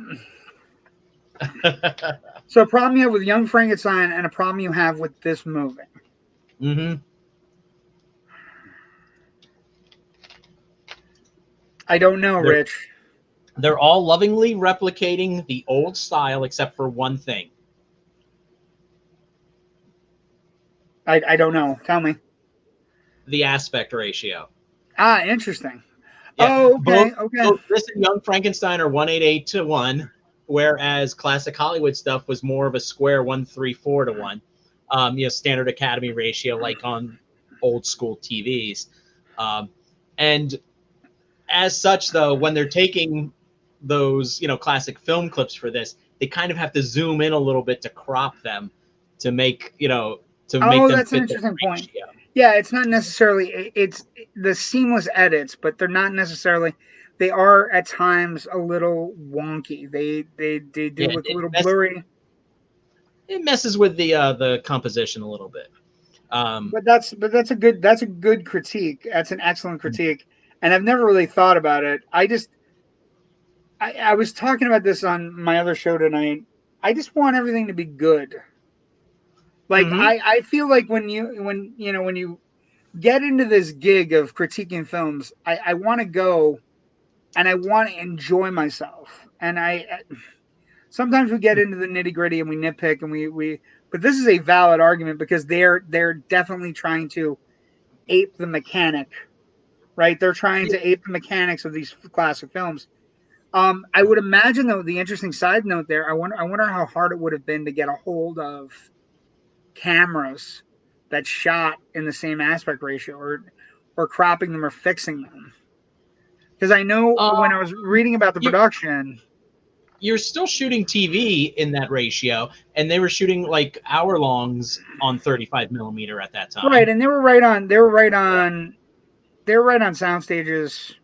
So a problem you have with Young Frankenstein and a problem you have with this movie. I don't know, Rich. They're all lovingly replicating the old style except for one thing. I don't know. Tell me. The aspect ratio. Ah, interesting. Yeah, oh, okay. Both this and Young Frankenstein are 188 to 1, whereas classic Hollywood stuff was more of a square 134 to 1. Standard Academy ratio, like on old school TVs. And as such, though, when they're taking those, classic film clips for this, they kind of have to zoom in a little bit to crop them to make, make them that's fit an interesting point. ratio. Yeah, it's not necessarily, it's the seamless edits, but they're not necessarily, they are at times a little wonky. They do look a little blurry. It messes with the composition a little bit. But that's a good critique. That's an excellent critique. And I've never really thought about it. I was talking about this on my other show tonight. I just want everything to be good. Like I feel like when you get into this gig of critiquing films, I want to go and I want to enjoy myself. And sometimes we get into the nitty gritty and we nitpick and but this is a valid argument because they're definitely trying to ape the mechanic, right? They're trying to ape the mechanics of these classic films. I would imagine, though, the interesting side note there, I wonder how hard it would have been to get a hold of cameras that shot in the same aspect ratio or cropping them or fixing them. Because I know when I was reading about the production, you're still shooting TV in that ratio, and they were shooting like hour-longs on 35 millimeter at that time. Right, and they were right on sound stages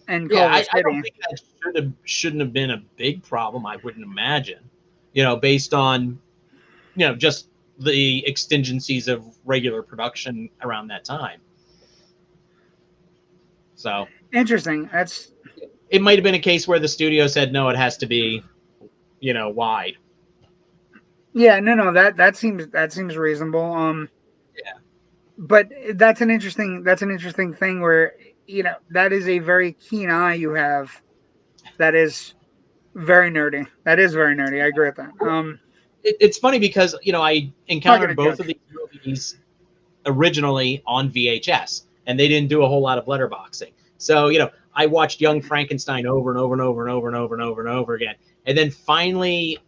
in Culver City. I don't think that shouldn't have been a big problem. I wouldn't imagine, based on, just the exigencies of regular production around that time. So interesting. It might have been a case where the studio said no, it has to be, wide. Yeah, no, that seems reasonable. Yeah. But that's an interesting thing where that is a very keen eye you have. That is very nerdy. I agree with that. It's funny because I encountered both judge. of these movies originally on VHS, and they didn't do a whole lot of letterboxing. So I watched Young Frankenstein over and over and over and over and over and over and over again, and then finally,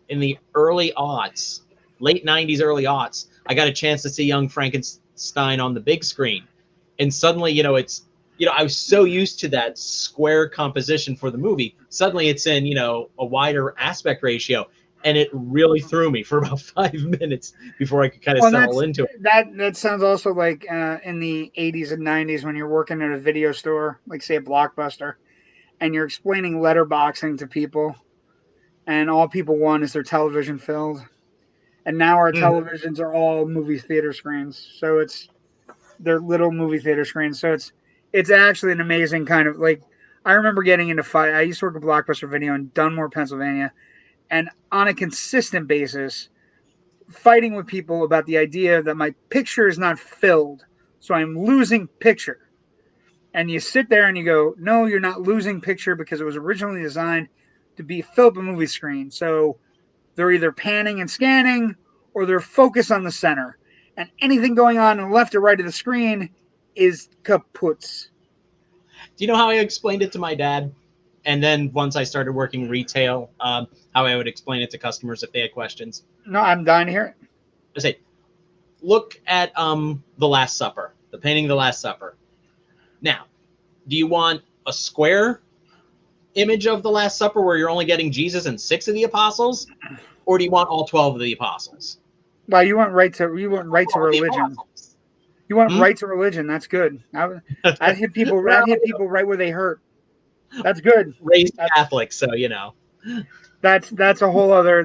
in the early aughts, late '90s, early aughts, I got a chance to see Young Frankenstein on the big screen, and suddenly, it's I was so used to that square composition for the movie. Suddenly, it's in a wider aspect ratio. And it really threw me for about 5 minutes before I could kind of settle into it. That sounds also like in the 80s and 90s when you're working at a video store, like say a Blockbuster, and you're explaining letterboxing to people, and all people want is their television filled. And now our televisions are all movie theater screens, so they're little movie theater screens. So it's actually an amazing kind of like. I remember getting into fight. I used to work at Blockbuster Video in Dunmore, Pennsylvania. And on a consistent basis, fighting with people about the idea that my picture is not filled, so I'm losing picture. And you sit there and you go, no, you're not losing picture because it was originally designed to be filled with movie screen. So they're either panning and scanning or they're focused on the center. And anything going on the left or right of the screen is kaputs. Do you know how I explained it to my dad? And then once I started working retail, how I would explain it to customers if they had questions. No, I'm dying to hear it. I say, look at The Last Supper, the painting of The Last Supper. Now, do you want a square image of The Last Supper where you're only getting Jesus and 6 of the apostles? Or do you want all 12 of the apostles? Well, you went right to religion. You went right to religion. That's good. I hit people right where they hurt. That's good. Raised Catholic, so That's a whole other.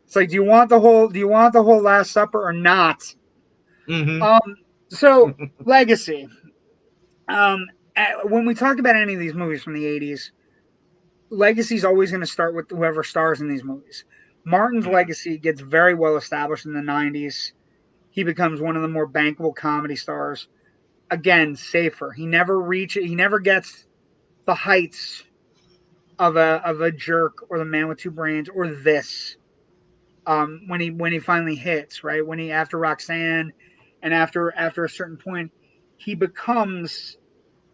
It's like, do you want the whole Last Supper or not? So legacy. When we talk about any of these movies from the 80s, legacy is always going to start with whoever stars in these movies. Martin's legacy gets very well established in the 90s. He becomes one of the more bankable comedy stars. Again, safer. He never gets the heights of a jerk or the man with two brains or this when he finally hits, right, when he after Roxanne and after a certain point he becomes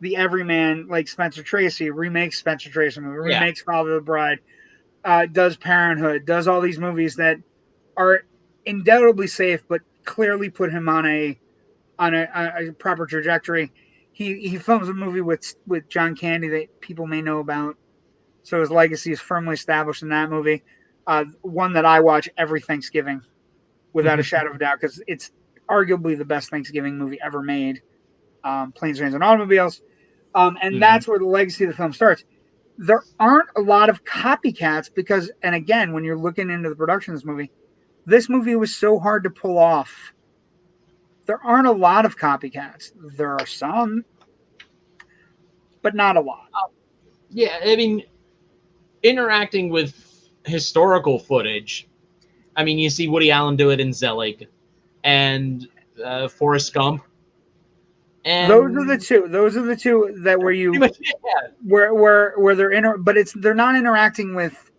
the everyman, like Spencer Tracy remakes Spencer Tracy movie, remakes Father of the Bride, does Parenthood, does all these movies that are undoubtedly safe but clearly put him on a proper trajectory. He films a movie with John Candy that people may know about. So his legacy is firmly established in that movie. One that I watch every Thanksgiving without a shadow of a doubt because it's arguably the best Thanksgiving movie ever made. Planes, Trains, and Automobiles. And that's where the legacy of the film starts. There aren't a lot of copycats because, and again, when you're looking into the production of this movie was so hard to pull off. There aren't a lot of copycats. There are some, but not a lot. Yeah, I mean, interacting with historical footage, I mean, you see Woody Allen do it in Zelig and Forrest Gump. And those are the two that where you where they're but they're not interacting with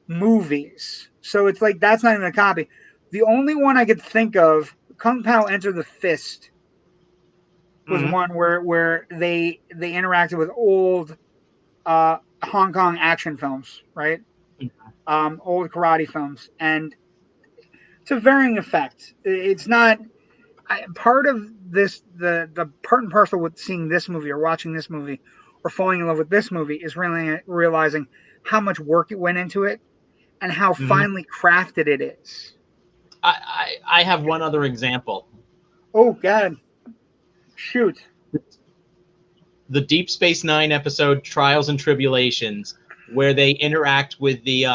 movies. So it's like that's not even a copy. The only one I could think of, Kung Pao Enter the Fist, was one where they interacted with old Hong Kong action films, right? Old karate films, and to varying effect. It's not part of this. The part and parcel with seeing this movie or watching this movie or falling in love with this movie is really realizing how much work it went into it and how finely crafted it is. I have one other example. Oh, God. Shoot. The Deep Space Nine episode Trials and Tribulations, where they interact with the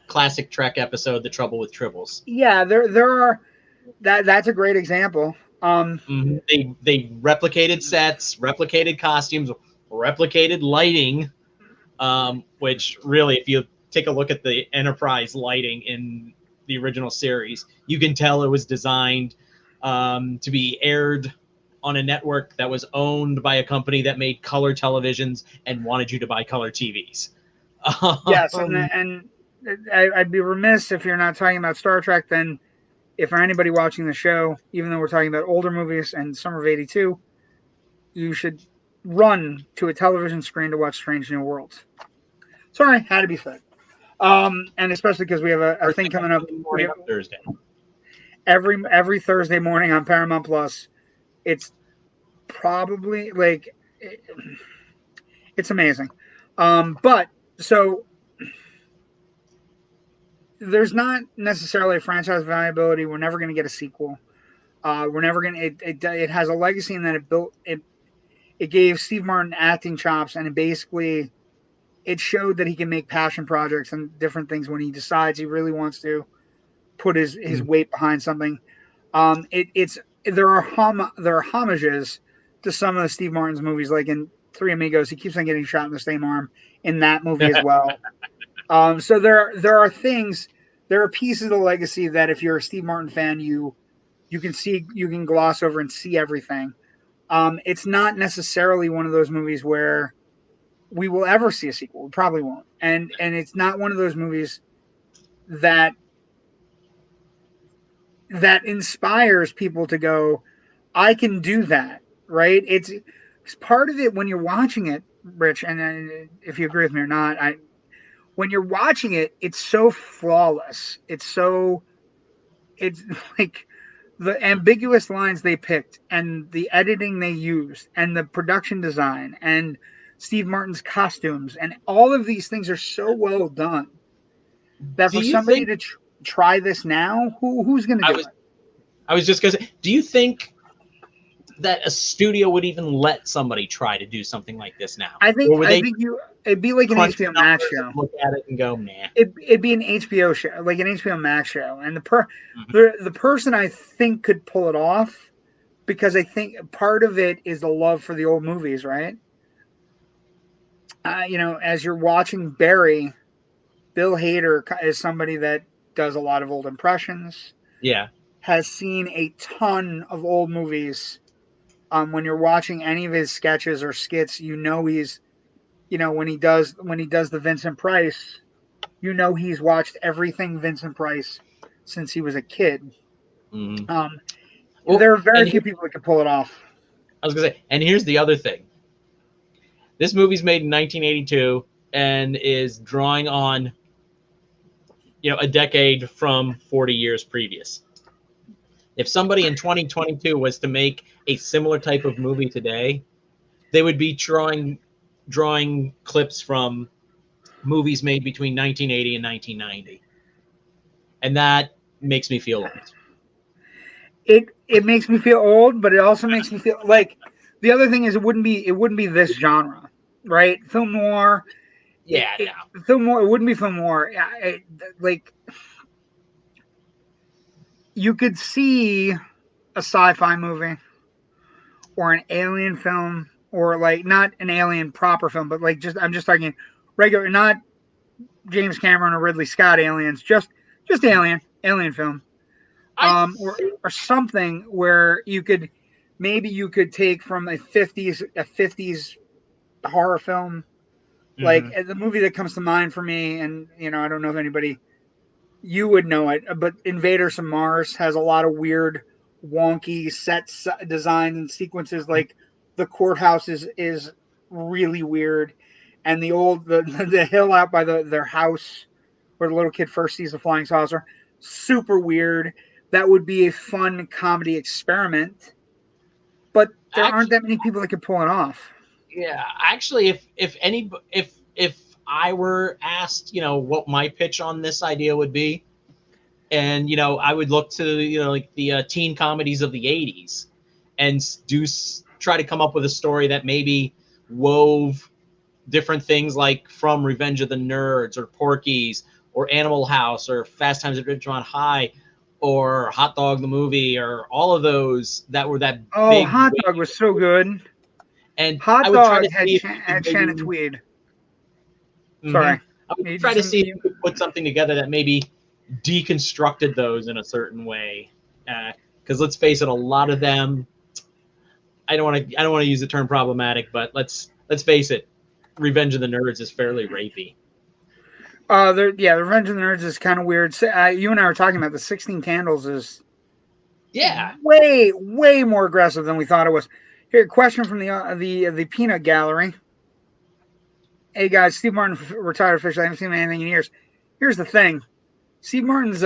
classic Trek episode, The Trouble with Tribbles. Yeah, there are that's a great example. They replicated sets, replicated costumes, replicated lighting, which really, if you take a look at the Enterprise lighting in the original series, you can tell it was designed to be aired on a network that was owned by a company that made color televisions and wanted you to buy color TVs. Yes, and I'd be remiss if you're not talking about Star Trek. Then, if for anybody watching the show, even though we're talking about older movies and Summer of '82, you should run to a television screen to watch Strange New Worlds. Sorry, had to be said. And especially because we have a thing coming up Thursday. Every Thursday morning on Paramount Plus. It's probably like it's amazing. But so there's not necessarily a franchise viability. We're never going to get a sequel. We're never going to. It has a legacy in that it gave Steve Martin acting chops, and it showed that he can make passion projects and different things when he decides he really wants to put his weight behind something. There are homages to some of the Steve Martin's movies, like in Three Amigos. He keeps on getting shot in the same arm in that movie as well. So there are things, there are pieces of the legacy that if you're a Steve Martin fan, you can gloss over and see everything. It's not necessarily one of those movies where we will ever see a sequel. We probably won't. And it's not one of those movies that inspires people to go, I can do that, right? It's part of it when you're watching it, Rich, and if you agree with me or not, when you're watching it, it's so flawless. It's like the ambiguous lines they picked and the editing they used and the production design and Steve Martin's costumes and all of these things are so well done that for somebody to try this now, who's going to do it? I was just going to say, do you think that a studio would even let somebody try to do something like this now? I think it'd be like an HBO Max show. Look at it and go, nah. It'd be an HBO show, like an HBO Max show, and the person I think could pull it off, because I think part of it is the love for the old movies, right? As you're watching Barry, Bill Hader is somebody that does a lot of old impressions. Yeah. Has seen a ton of old movies. When you're watching any of his sketches or skits, he's, when he does the Vincent Price, he's watched everything Vincent Price since he was a kid. There are very few people that can pull it off. I was going to say, and here's the other thing. This movie's made in 1982 and is drawing on, a decade from 40 years previous. If somebody in 2022 was to make a similar type of movie today, they would be drawing clips from movies made between 1980 and 1990. And that makes me feel old. It makes me feel old, but it also makes me feel like the other thing is it wouldn't be this genre, right? Film noir. Yeah, film noir. It wouldn't be film noir. Like you could see a sci-fi movie or an alien film, or like not an alien proper film, but like I'm just talking regular, not James Cameron or Ridley Scott aliens, just alien film. Or something where you could take from a 50s horror film. Like the movie that comes to mind for me, and I don't know if anybody, you would know it, but Invaders from Mars has a lot of weird, wonky set designs and sequences. Like the courthouse is really weird, and the hill out by their house where the little kid first sees the flying saucer, super weird. That would be a fun comedy experiment, but there aren't that many people that can pull it off. Yeah, actually, if I were asked, what my pitch on this idea would be, and I would look to like the teen comedies of the '80s, and try to come up with a story that maybe wove different things like from Revenge of the Nerds or Porky's or Animal House or Fast Times at Ridgemont High or Hot Dog the movie or all of those that were that Oh, big Hot Dog wave. was so good. And Hot I would try Dog to had see if we could Shannon maybe Tweed. Mhm. Sorry. I would You try to just- see if we could put something together that maybe deconstructed those in a certain way. Because let's face it, a lot of them. I don't want to use the term problematic, but let's face it, Revenge of the Nerds is fairly rapey. The Revenge of the Nerds is kind of weird. You and I were talking about the 16 Candles is Yeah. way, way more aggressive than we thought it was. Here, question from the Peanut Gallery. Hey guys, Steve Martin retired officially. I haven't seen anything in years. Here's the thing, Steve Martin's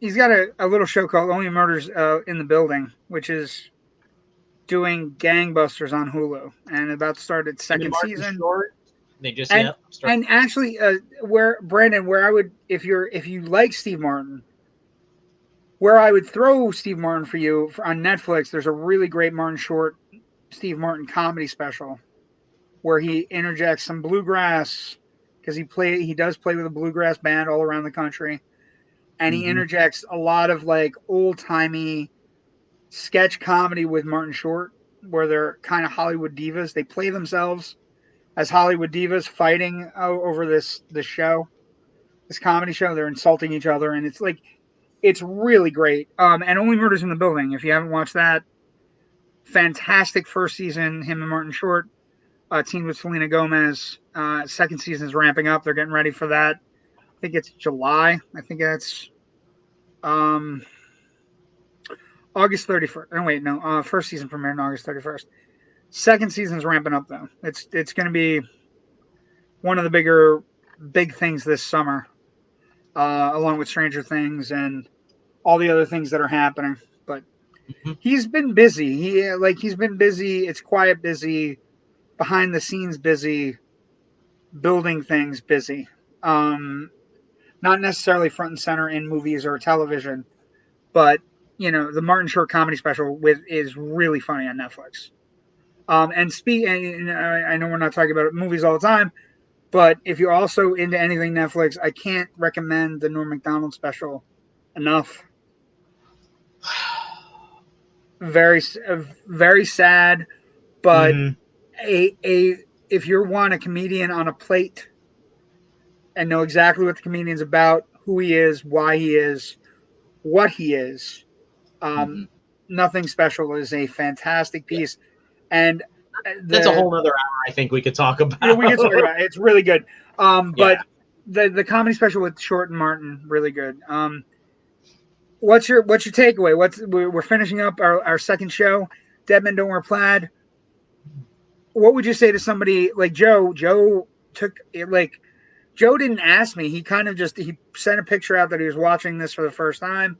he's got a little show called Only Murders in the Building, which is doing gangbusters on Hulu and about to start its second season. Short, they just and actually, where Brandon, where I would if you like Steve Martin, where I would throw Steve Martin for you on Netflix, there's a really great Martin Short, Steve Martin comedy special where he interjects some bluegrass because he does play with a bluegrass band all around the country, and he interjects a lot of like old timey sketch comedy with Martin Short, where they're kind of Hollywood divas. They play themselves as Hollywood divas fighting over this comedy show. They're insulting each other, and it's really great. And Only Murders in the Building. If you haven't watched that, fantastic first season. Him and Martin Short, teamed with Selena Gomez. Second season is ramping up. They're getting ready for that. I think it's July. I think that's August 31st. Oh wait, no. First season premiered on August 31st. Second season's ramping up though. It's going to be one of the big things this summer, along with Stranger Things and all the other things that are happening. But he's been busy. He's been busy. It's quiet busy, behind the scenes busy, building things busy. Not necessarily front and center in movies or television, but the Martin Short comedy special is really funny on Netflix. And I know we're not talking about movies all the time, but if you're also into anything Netflix, I can't recommend the Norm Macdonald special enough. Very, very sad, but if you want a comedian on a plate and know exactly what the comedian's about, who he is, why he is, what he is, Nothing Special is a fantastic piece. And that's a whole other hour I think we could talk about. Yeah, we could talk about it. It's really good. But the comedy special with Short and Martin, really good. What's your takeaway? We're finishing up our second show, Dead Men Don't Wear Plaid. What would you say to somebody like Joe? Joe didn't ask me. He kind of he sent a picture out that he was watching this for the first time,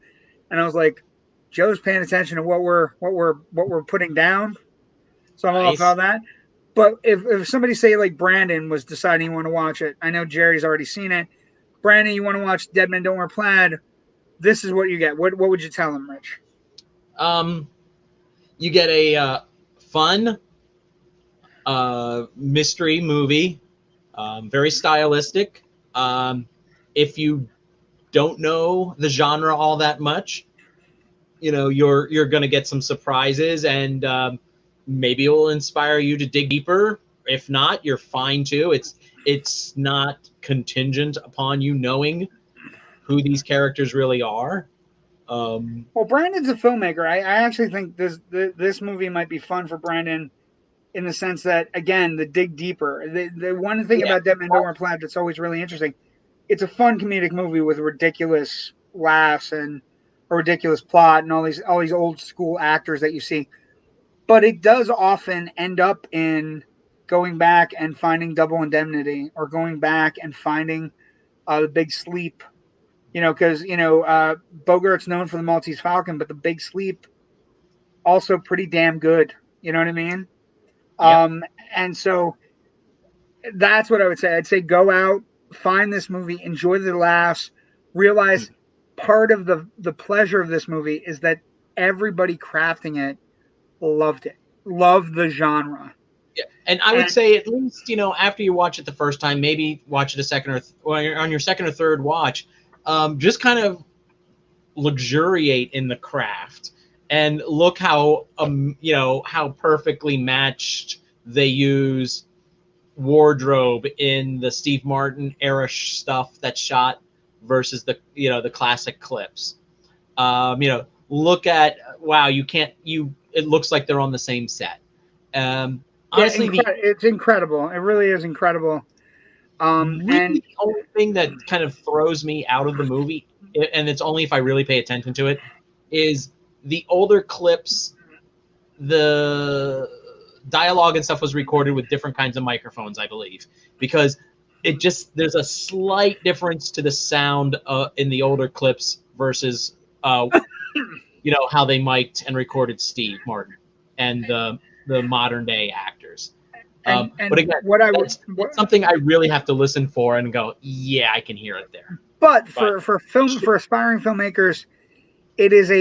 and I was like, Joe's paying attention to what we're putting down. So I'm all about that. But if somebody say like Brandon was deciding you want to watch it, I know Jerry's already seen it. Brandon, you want to watch Dead Men Don't Wear Plaid? This is what you get. What would you tell him, Rich? You get a fun mystery movie, very stylistic. If you don't know the genre all that much, you're going to get some surprises, and maybe it will inspire you to dig deeper. If not, you're fine too. It's not contingent upon you knowing who these characters really are. Well, Brandon's a filmmaker. I actually think this movie might be fun for Brandon in the sense that, again, the dig deeper. The one thing about Dead Men Don't Wear Plaid that's always really interesting, it's a fun comedic movie with ridiculous laughs and a ridiculous plot and all these old school actors that you see. But it does often end up in going back and finding Double Indemnity or going back and finding The Big Sleep. Because Bogart's known for The Maltese Falcon, but The Big Sleep also pretty damn good. You know what I mean? And so that's what I would say. I'd say go out, find this movie, enjoy the laughs, realize part of the pleasure of this movie is that everybody crafting it loved it, loved the genre. Yeah, and I would say at least, you know, after you watch it the first time, maybe watch it a second or on your second or third watch, just kind of luxuriate in the craft and look how you know, how perfectly matched they use wardrobe in the Steve Martin era stuff that's shot versus the, you know, the classic clips. You know, look at, wow, it looks like they're on the same set. Honestly, it's incredible. It really is incredible. Really, And the only thing that kind of throws me out of the movie, and it's only if I really pay attention to it, is the older clips. The dialogue and stuff was recorded with different kinds of microphones, I believe, because it just, there's a slight difference to the sound in the older clips versus you know, how they mic'd and recorded Steve Martin and the modern day actors. and but again, that's something I really have to listen for and go, yeah, I can hear it there. But for aspiring filmmakers, it is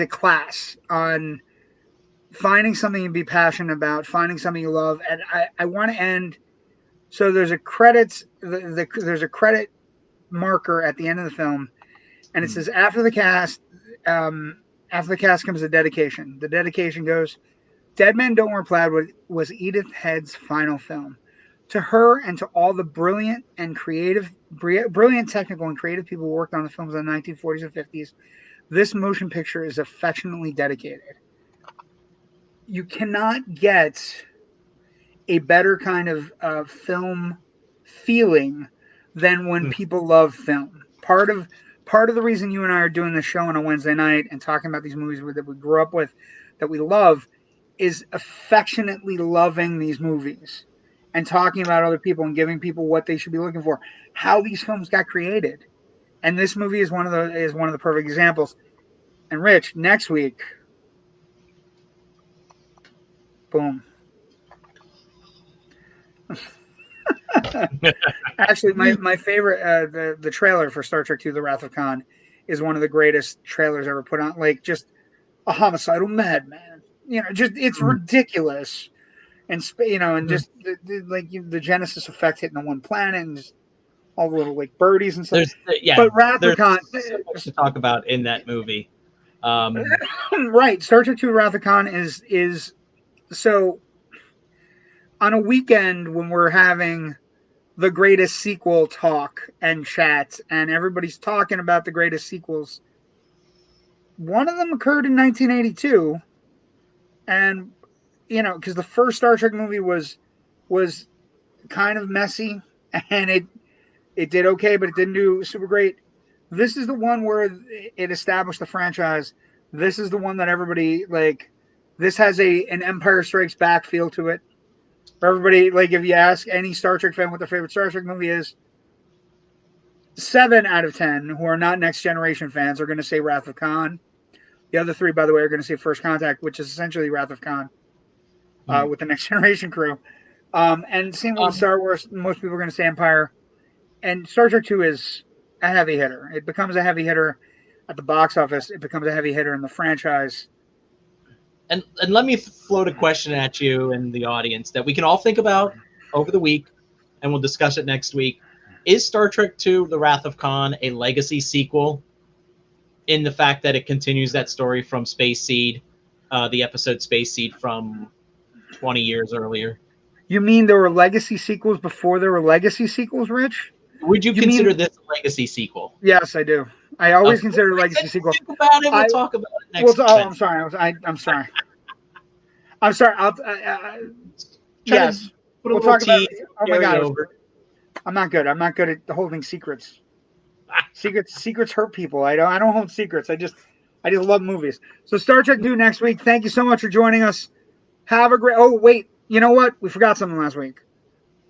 a class on finding something you be passionate about, finding something you love. And I want to end. So there's a credits. There's a credit marker at the end of the film, and it says after the cast comes the dedication. The dedication goes, "Dead Men Don't Wear Plaid" was Edith Head's final film. To her and to all the brilliant technical and creative people who worked on the films in the 1940s and 50s, this motion picture is affectionately dedicated. You cannot get a better kind of film feeling than when people love film. Part of the reason you and I are doing this show on a Wednesday night and talking about these movies that we grew up with, that we love, is affectionately loving these movies and talking about other people and giving people what they should be looking for, how these films got created. And this movie is one of the perfect examples. And Rich, next week, boom. Actually, my favorite, the trailer for Star Trek II: The Wrath of Khan is one of the greatest trailers ever put on. Like, just a homicidal madman. You know, just it's ridiculous. And you know, and just the Genesis effect hitting on one planet, and just all the little like birdies and stuff. But Wrath of Khan, so much to talk about in that movie. Right, Star Trek II: Wrath of Khan is so. On a weekend when we're having the greatest sequel talk and chat, and everybody's talking about the greatest sequels, one of them occurred in 1982, and you know, because the first Star Trek movie was kind of messy, and it did okay, but it didn't do super great. This is the one where it established the franchise. This is the one that everybody like. This has an Empire Strikes Back feel to it. For everybody, like if you ask any Star Trek fan what their favorite Star Trek movie is, 7 out of 10 who are not Next Generation fans are going to say Wrath of Khan. The other 3, by the way, are going to say First Contact, which is essentially Wrath of Khan with the Next Generation crew. And same with Star Wars, most people are going to say Empire. And Star Trek 2 is a heavy hitter. It becomes a heavy hitter at the box office. It becomes a heavy hitter in the franchise. And let me float a question at you and the audience that we can all think about over the week, and we'll discuss it next week. Is Star Trek II: The Wrath of Khan a legacy sequel in the fact that it continues that story from Space Seed, the episode Space Seed from 20 years earlier? You mean there were legacy sequels before there were legacy sequels, Rich? Would you consider this a legacy sequel? Yes, I do. I always consider legacy sequel. Think about it. We'll talk about it next. I'm sorry. I'm sorry. I'm sorry. Yes. We'll talk about it. Oh my God. I'm not good. I'm not good at holding secrets. Secrets hurt people. I don't hold secrets. I just love movies. So Star Trek 2 next week. Thank you so much for joining us. Have a great. Oh wait, you know what? We forgot something last week.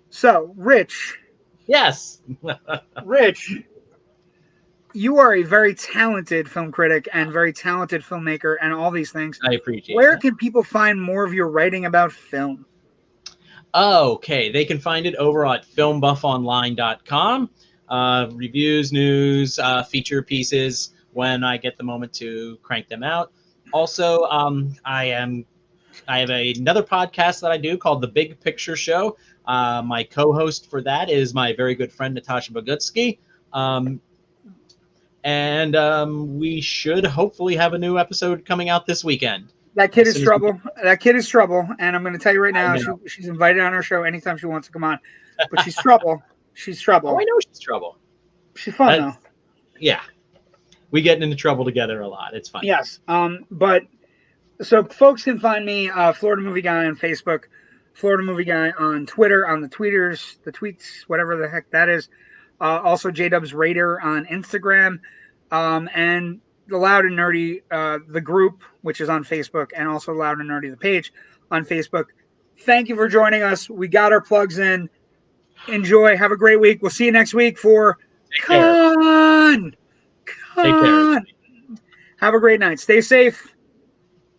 So Rich. Yes. Rich. you are a very talented film critic and very talented filmmaker and all these things. I appreciate Where that. can people find more of your writing about film? Okay, they can find it over at filmbuffonline.com. Reviews, news, feature pieces when I get the moment to crank them out. Also, I have another podcast that I do called The Big Picture Show. My co-host for that is my very good friend Natasha Bogutsky. We should hopefully have a new episode coming out this weekend. That kid is trouble. That kid is trouble. And I'm going to tell you right now, she's invited on our show anytime she wants to come on. But she's trouble. She's trouble. Oh, I know she's trouble. She's fun, though. Yeah. We get into trouble together a lot. It's fun. Yes. But so folks can find me, Florida Movie Guy on Facebook, Florida Movie Guy on Twitter, on the tweeters, the tweets, whatever the heck that is. Also J-Dubs Raider on Instagram. And the Loud and Nerdy, the group, which is on Facebook, and also Loud and Nerdy, the page on Facebook. Thank you for joining us. We got our plugs in. Enjoy. Have a great week. We'll see you next week for Con. Take care. Have a great night. Stay safe.